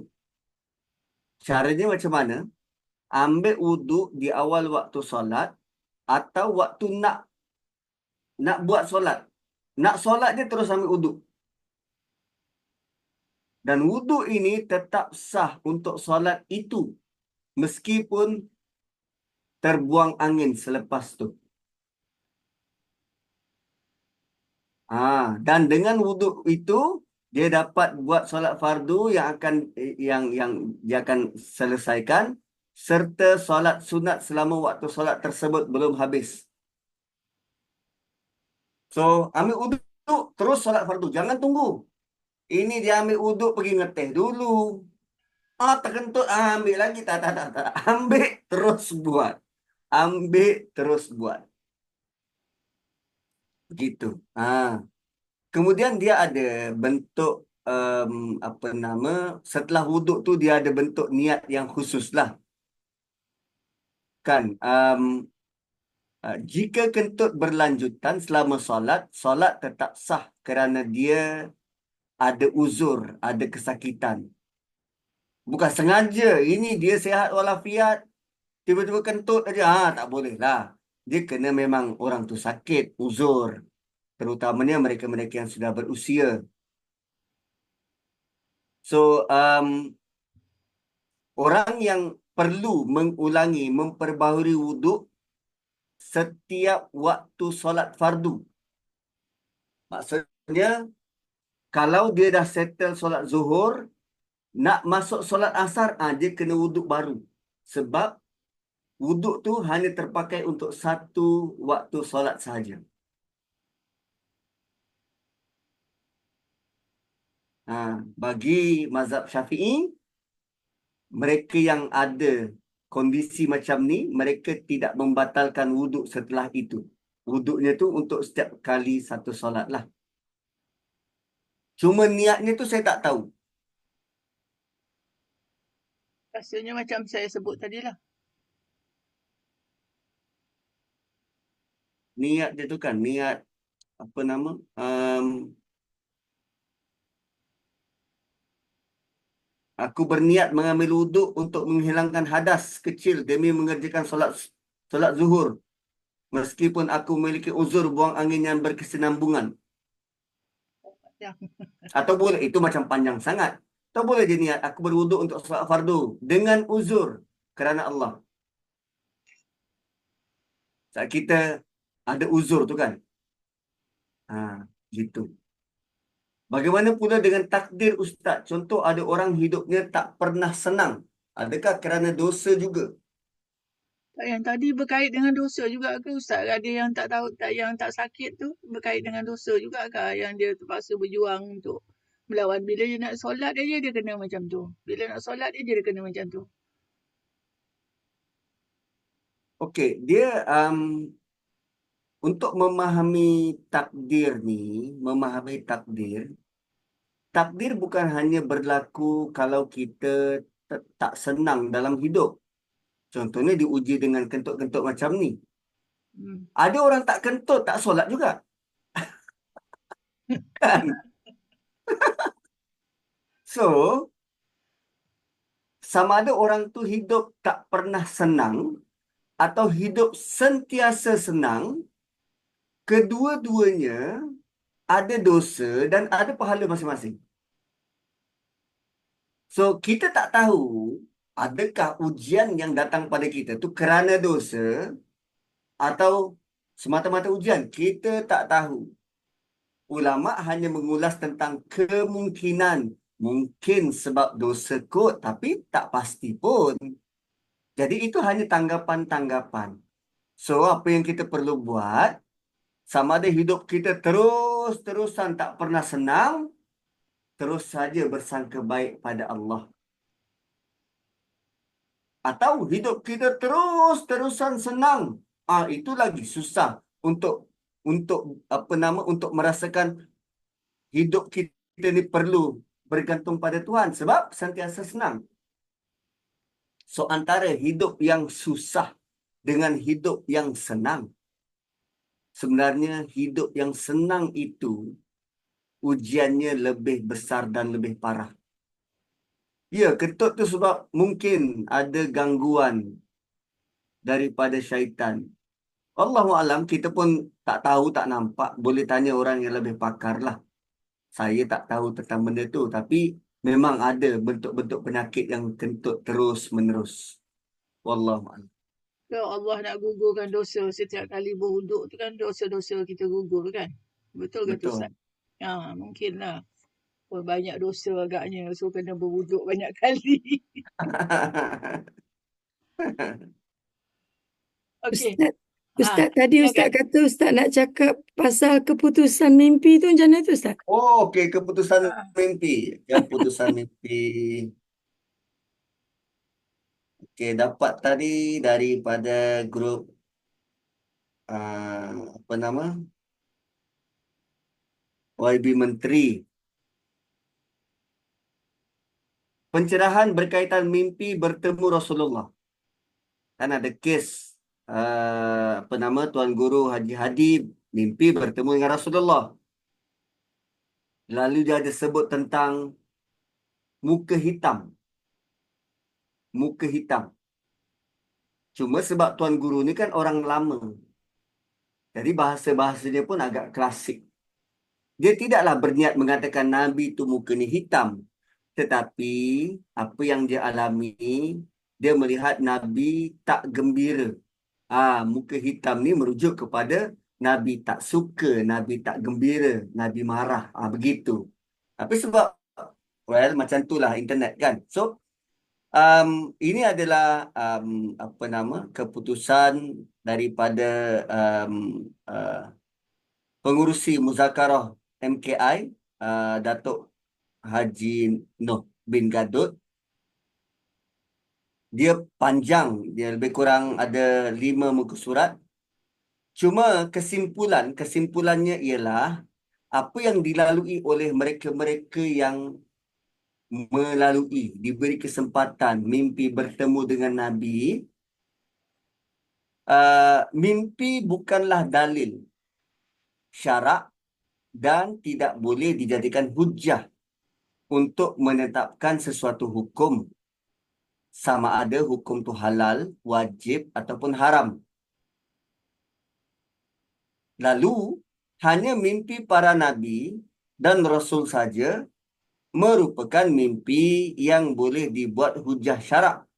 Caranya macam mana? Ambil wuduk di awal waktu solat atau waktu nak buat solat. Nak solat dia terus ambil wuduk. Dan wuduk ini tetap sah untuk solat itu meskipun terbuang angin selepas tu. Dan dengan wuduk itu dia dapat buat solat fardu yang dia akan selesaikan serta solat sunat selama waktu solat tersebut belum habis. So, ambil wuduk terus solat fardu, jangan tunggu. Ini dia ambil wuduk pergi ngeteh dulu. Terkentut, ambil lagi. Tak. Ambil terus buat. Ambil terus buat. Begitu. Kemudian dia ada bentuk setelah wuduk tu dia ada bentuk niat yang khusus lah. Kan? Jika kentut berlanjutan selama solat tetap sah kerana dia ada uzur, ada kesakitan. Bukan sengaja. Ini dia sihat walafiat. Tiba-tiba kentut aja. Tak boleh lah. Dia kena memang orang tu sakit, uzur. Terutamanya mereka-mereka yang sudah berusia. So, orang yang perlu memperbaharui wuduk setiap waktu solat fardu. Maksudnya, kalau dia dah settle solat zuhur, nak masuk solat asar, dia kena wuduk baru. Sebab wuduk tu hanya terpakai untuk satu waktu solat sahaja. Bagi mazhab Syafi'i, mereka yang ada kondisi macam ni, mereka tidak membatalkan wuduk setelah itu. Wuduknya tu untuk setiap kali satu solat lah. Cuma niatnya tu saya tak tahu. Rasanya macam saya sebut tadi lah. Niat dia tu kan, niat apa nama? Aku berniat mengambil wuduk untuk menghilangkan hadas kecil demi mengerjakan solat zuhur. Meskipun aku memiliki uzur buang angin yang berkesinambungan. Atau boleh, itu macam panjang sangat. Atau boleh dia niat, aku berwuduk untuk solat fardu dengan uzur kerana Allah. Saat kita ada uzur tu kan. Gitu. Bagaimana pula dengan takdir Ustaz? Contoh ada orang hidupnya tak pernah senang. Adakah kerana dosa juga? Yang tadi berkait dengan dosa juga ke Ustaz? Ada yang yang tak sakit tu berkait dengan dosa juga ke? Yang dia terpaksa berjuang untuk melawan. Bila dia nak solat dia kena macam tu. Bila nak solat dia kena macam tu. Okey, dia untuk memahami takdir ni, takdir bukan hanya berlaku kalau kita tak senang dalam hidup. Contohnya diuji dengan kentut-kentut macam ni. Ada orang tak kentut, tak solat juga. Kan? So, sama ada orang tu hidup tak pernah senang atau hidup sentiasa senang, kedua-duanya ada dosa dan ada pahala masing-masing. So, kita tak tahu adakah ujian yang datang pada kita tu kerana dosa atau semata-mata ujian. Kita tak tahu. Ulama hanya mengulas tentang kemungkinan. Mungkin sebab dosa kot, tapi tak pasti pun. Jadi itu hanya tanggapan-tanggapan. So, apa yang kita perlu buat, sama ada hidup kita terus-terusan tak pernah senang, terus saja bersangka baik pada Allah. Atau hidup kita terus-terusan senang. Itu lagi susah untuk untuk merasakan hidup kita ni perlu bergantung pada Tuhan sebab sentiasa senang. So antara hidup yang susah dengan hidup yang senang, sebenarnya hidup yang senang itu ujiannya lebih besar dan lebih parah. Ya, kentut tu sebab mungkin ada gangguan daripada syaitan. Allahualam, kita pun tak tahu, tak nampak. Boleh tanya orang yang lebih pakar lah. Saya tak tahu tentang benda tu. Tapi memang ada bentuk-bentuk penyakit yang kentut terus-menerus. Wallahualam. Kalau Allah nak gugurkan dosa setiap kali berwuduk tu kan dosa-dosa kita gugur kan. Betul ke tu Betul. Ustaz? Mungkinlah. Banyak dosa agaknya. So kena berwuduk banyak kali. Okey. Ustaz tadi Ustaz silakan. kata Ustaz nak cakap pasal keputusan mimpi tu macam mana tu Ustaz? Okey, keputusan mimpi. Keputusan mimpi. Okey, dapat tadi daripada grup apa nama? YB Menteri. Pencerahan berkaitan mimpi bertemu Rasulullah. Kan ada kes apa nama Tuan Guru Haji Hadi mimpi bertemu dengan Rasulullah. Lalu dia ada sebut tentang muka hitam. Muka hitam. Cuma sebab Tuan Guru ni kan orang lama. Jadi bahasa-bahasanya pun agak klasik. Dia tidaklah berniat mengatakan Nabi tu muka ni hitam. Tetapi apa yang dia alami, dia melihat Nabi tak gembira. Muka hitam ni merujuk kepada Nabi tak suka, Nabi tak gembira, Nabi marah. Begitu. Tapi sebab, macam itulah internet kan. So, ini adalah apa nama keputusan daripada pengurusi Muzakarah MKI, Datuk Haji Noh bin Gadot. Dia panjang, dia lebih kurang ada 5 muka surat. Cuma kesimpulannya ialah apa yang dilalui oleh mereka-mereka yang diberi kesempatan mimpi bertemu dengan Nabi. Mimpi bukanlah dalil syarak dan tidak boleh dijadikan hujah untuk menetapkan sesuatu hukum, sama ada hukum tu halal, wajib ataupun haram. Lalu, hanya mimpi para nabi dan rasul saja merupakan mimpi yang boleh dibuat hujah syarak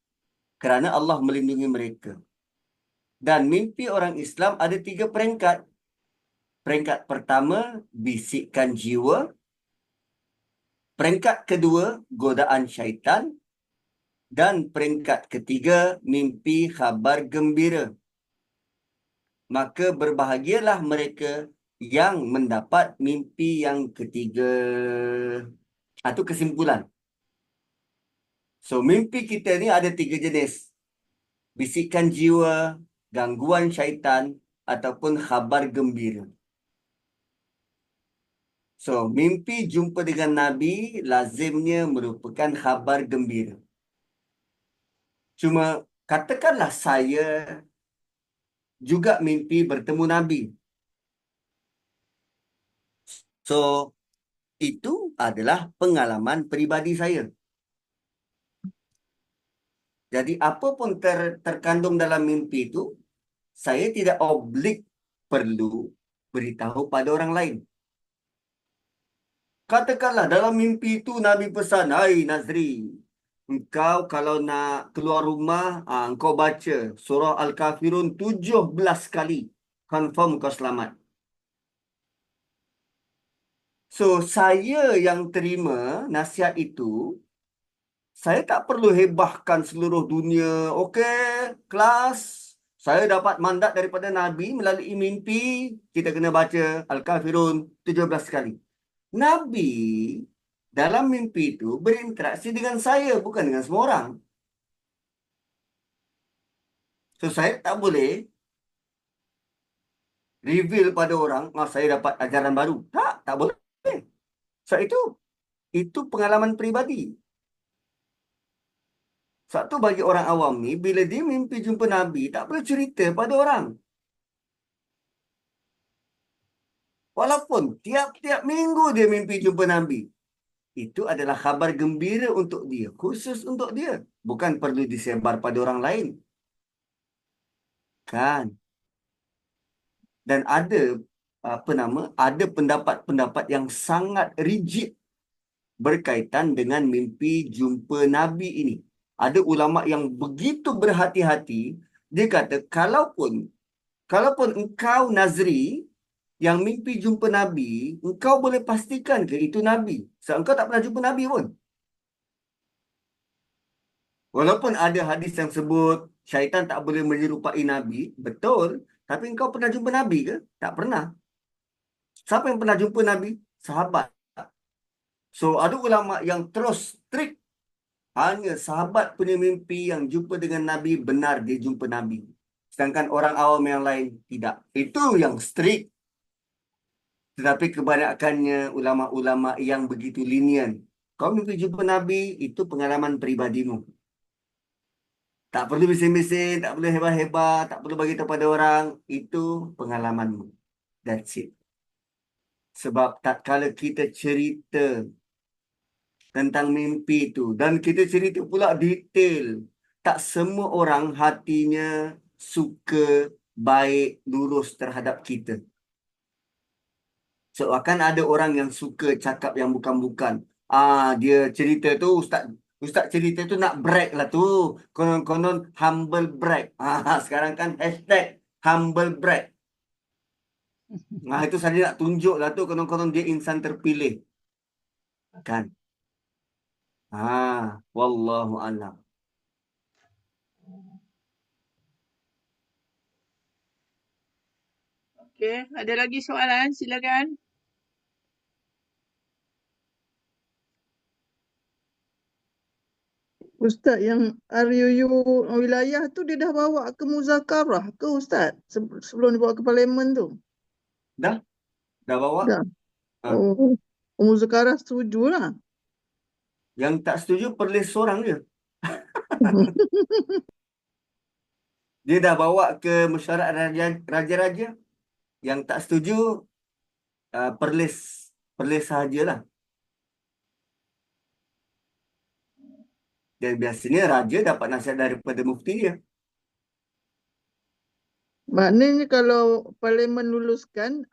kerana Allah melindungi mereka. Dan mimpi orang Islam ada 3 peringkat. Peringkat pertama, bisikan jiwa. Peringkat kedua, godaan syaitan. Dan peringkat ketiga, mimpi khabar gembira. Maka berbahagialah mereka yang mendapat mimpi yang ketiga. Itu kesimpulan. So, mimpi kita ni ada 3 jenis. Bisikan jiwa, gangguan syaitan, ataupun khabar gembira. So, mimpi jumpa dengan Nabi lazimnya merupakan khabar gembira. Cuma, katakanlah saya juga mimpi bertemu Nabi. So, itu adalah pengalaman peribadi saya. Jadi, apa pun terkandung dalam mimpi itu, saya tidak oblig perlu beritahu pada orang lain. Katakanlah dalam mimpi itu Nabi pesan, "Hai Nazri, engkau kalau nak keluar rumah, engkau baca surah Al-Kafirun 17 kali. Confirm kau selamat." So, saya yang terima nasihat itu, saya tak perlu hebahkan seluruh dunia. Okey, kelas, saya dapat mandat daripada Nabi melalui mimpi. Kita kena baca Al-Kafirun 17 kali. Nabi dalam mimpi itu berinteraksi dengan saya, bukan dengan semua orang. So, saya tak boleh reveal pada orang, saya dapat ajaran baru. Tak boleh. So, itu pengalaman peribadi. Satu bagi orang awam ni, bila dia mimpi jumpa Nabi, tak boleh cerita pada orang. Walaupun tiap-tiap minggu dia mimpi jumpa Nabi. Itu adalah khabar gembira untuk dia, khusus untuk dia. Bukan perlu disebar pada orang lain. Kan? Dan ada ada pendapat-pendapat yang sangat rigid berkaitan dengan mimpi jumpa Nabi ini. Ada ulama yang begitu berhati-hati, dia kata kalaupun engkau Nazri yang mimpi jumpa Nabi, engkau boleh pastikan ke itu Nabi? Sebab engkau tak pernah jumpa Nabi pun. Walaupun ada hadis yang sebut syaitan tak boleh menyerupai Nabi, betul. Tapi engkau pernah jumpa Nabi ke? Tak pernah. Siapa yang pernah jumpa Nabi? Sahabat. So, ada ulama yang terus strict. Hanya sahabat punya mimpi yang jumpa dengan Nabi, benar dia jumpa Nabi. Sedangkan orang awam yang lain, tidak. Itu yang strict. Tetapi kebanyakannya ulama-ulama yang begitu lenient. Kau mimpi jumpa Nabi, itu pengalaman peribadimu. Tak perlu bising-bising, tak perlu hebat-hebat, tak perlu bagi tahu pada orang. Itu pengalamanmu. That's it. Sebab tak kala kita cerita tentang mimpi itu, dan kita cerita pula detail, tak semua orang hatinya suka, baik, lurus terhadap kita. So, akan ada orang yang suka cakap yang bukan-bukan. Dia cerita tu, Ustaz cerita tu nak brag lah tu. Konon-konon humble brag. Sekarang kan hashtag humble brag. Itu saya nak tunjuk lah tu, konon-konon dia insan terpilih. Kan? Wallahu a'lam. Okey, ada lagi soalan? Silakan. Ustaz, yang RUU wilayah tu dia dah bawa ke muzakarah ke Ustaz? Sebelum dibawa ke parlimen tu? Dah bawa? Dah. Ha. Muzakarah setuju lah. Yang tak setuju Perlis seorang je. Dia dah bawa ke mesyuarat raja-raja. Yang tak setuju Perlis sahajalah. Dan biasanya raja dapat nasihat daripada mufti dia. Maknanya kalau parlimen luluskan,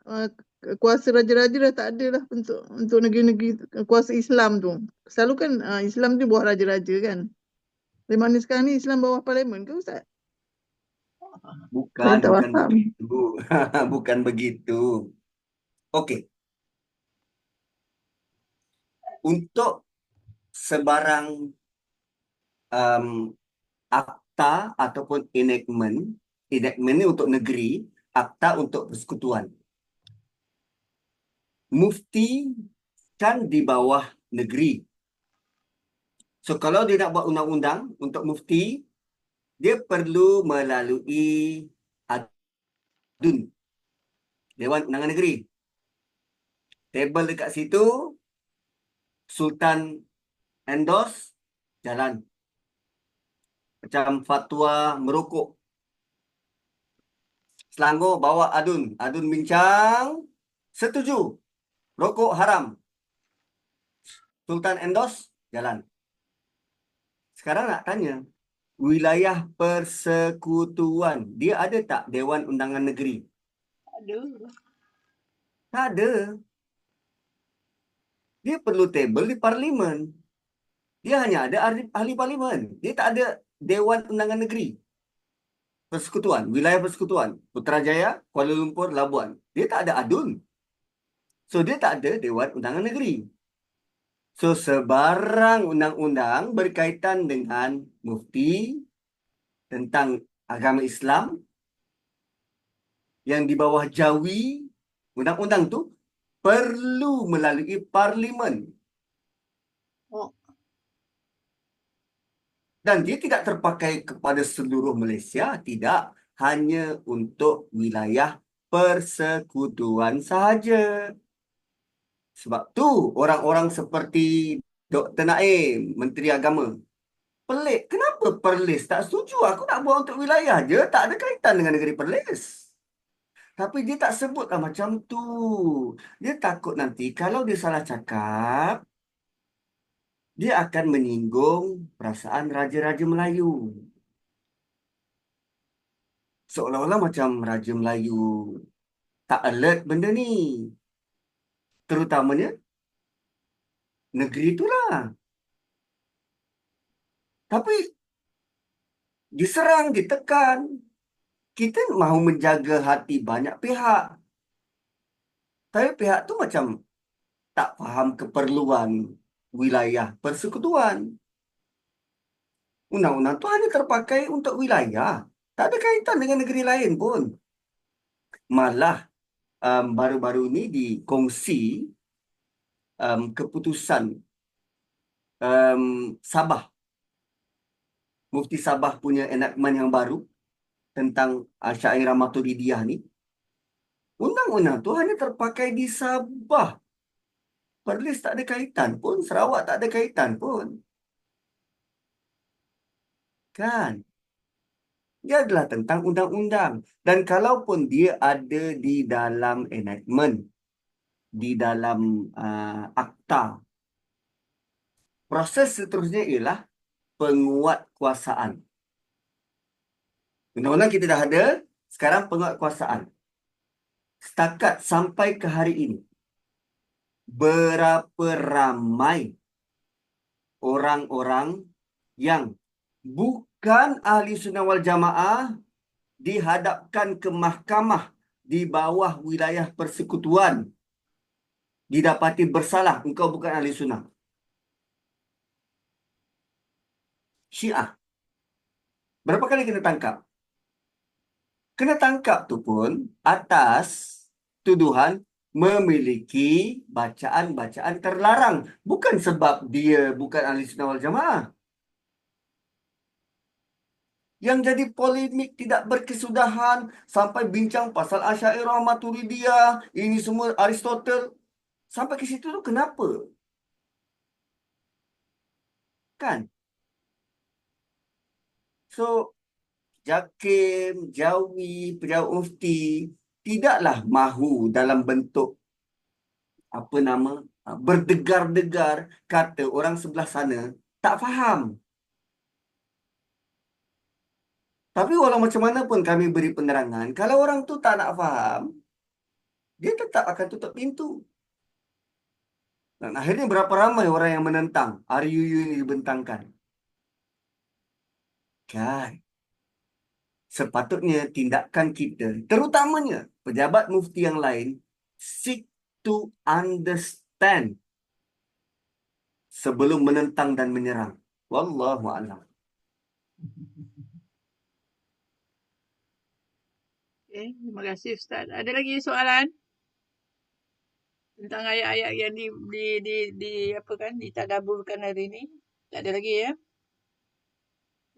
kuasa raja-raja dah tak ada lah untuk negeri-negeri kuasa Islam tu. Selalu kan Islam tu bawah raja-raja kan. Di mana sekarang ni Islam bawah parlimen ke Ustaz? Bukan tak faham. begitu. Bukan begitu. Okey. Untuk sebarang akta ataupun enactment ni untuk negeri, akta untuk persekutuan. Mufti kan di bawah negeri. So kalau dia nak buat undang-undang untuk mufti, dia perlu melalui ADUN, Dewan Undangan Negeri. Table dekat situ, Sultan endorse, jalan. Macam fatwa merokok. Selangor bawa ADUN. ADUN bincang, setuju. Rokok haram. Sultan endorse, jalan. Sekarang nak tanya, wilayah persekutuan, dia ada tak Dewan Undangan Negeri? Ada. Tak ada. Dia perlu table di parlimen. Dia hanya ada ahli parlimen. Dia tak ada Dewan Undangan Negeri. Persekutuan, wilayah persekutuan. Putrajaya, Kuala Lumpur, Labuan. Dia tak ada ADUN. So, dia tak ada Dewan Undangan Negeri. So, sebarang undang-undang berkaitan dengan mufti, tentang agama Islam, yang di bawah jawi, undang-undang tu perlu melalui parlimen. Oh, Dan dia tidak terpakai kepada seluruh Malaysia, tidak. Hanya untuk wilayah persekutuan sahaja. Sebab tu orang-orang seperti Dr. Naim, Menteri Agama, pelik. Kenapa Perlis tak setuju? Aku nak buat untuk wilayah je. Tak ada kaitan dengan negeri Perlis. Tapi dia tak sebutlah macam tu. Dia takut nanti kalau dia salah cakap, dia akan menyinggung perasaan Raja-Raja Melayu. Seolah-olah macam Raja Melayu tak alert benda ni. Terutamanya negeri itulah. Tapi diserang, ditekan. Kita mahu menjaga hati banyak pihak. Tapi pihak tu macam tak faham keperluan wilayah persekutuan. Undang-undang tu hanya terpakai untuk wilayah. Tak ada kaitan dengan negeri lain pun. Malah baru-baru ni dikongsi keputusan Sabah. Mufti Sabah punya enactment yang baru tentang Syairah Maturidiyah ni. Undang-undang tu hanya terpakai di Sabah. Perlis tak ada kaitan pun. Sarawak tak ada kaitan pun. Kan? Dia adalah tentang undang-undang. Dan kalaupun dia ada di dalam enactment, di dalam akta, proses seterusnya ialah penguatkuasaan. Undang-undang kita dah ada, sekarang penguatkuasaan. Setakat sampai ke hari ini, berapa ramai orang-orang yang bukan ahli sunnah wal jamaah dihadapkan ke mahkamah di bawah wilayah persekutuan, didapati bersalah, engkau bukan ahli sunnah. Syiah. Berapa kali kena tangkap? Kena tangkap tu pun atas tuduhan memiliki bacaan-bacaan terlarang. Bukan sebab dia bukan ahli sunnah wal jamaah. Yang jadi polemik tidak berkesudahan sampai bincang pasal Asy'ariyah Maturidiyah, ini semua Aristotle. Sampai ke situ tu kenapa? Kan? So, JAKIM, JAWI, Pejabat Mufti tidaklah mahu dalam bentuk apa nama berdegar-degar kata orang sebelah sana tak faham. Tapi walau macam mana pun kami beri penerangan, kalau orang tu tak nak faham, dia tetap akan tutup pintu. Dan akhirnya berapa ramai orang yang menentang RUU ini dibentangkan. Kan? Sepatutnya tindakan kita, terutamanya pejabat mufti yang lain, seek to understand sebelum menentang dan menyerang. Wallahu a'lam. okay. Terima kasih Ustaz. Ada lagi soalan? tentang ayat-ayat yang di apa kan ditadaburkan hari ni. Tak ada lagi ya.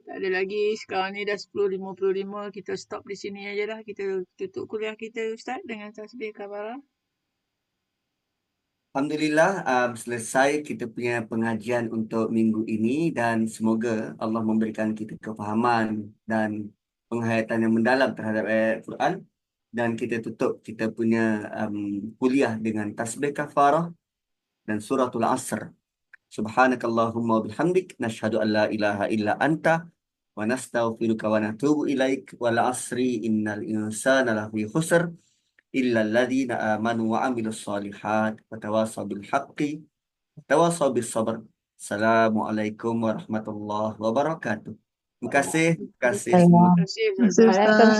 Tak ada lagi. Sekarang ni dah 10.55. Kita stop di sini aja lah. Kita tutup kuliah kita Ustaz dengan tasbih kafarah. Alhamdulillah, selesai kita punya pengajian untuk minggu ini dan semoga Allah memberikan kita kefahaman dan penghayatan yang mendalam terhadap ayat Quran, dan kita tutup kita punya kuliah dengan tasbih kafarah dan suratul Asr. Subhanakallahumma wa bihamdik nashhadu an la ilaha illa anta wa nastaghfiruka wa natubu ilaik wal asri innal insana lafi khusr illa alladhina amanu wa amilus solihat wa tawasaw bil haqqi wa tawasaw bis sabr. Assalamualaikum warahmatullahi wabarakatuh. Terima kasih semua. Terima kasih Ustazah. Waalaikumsalam.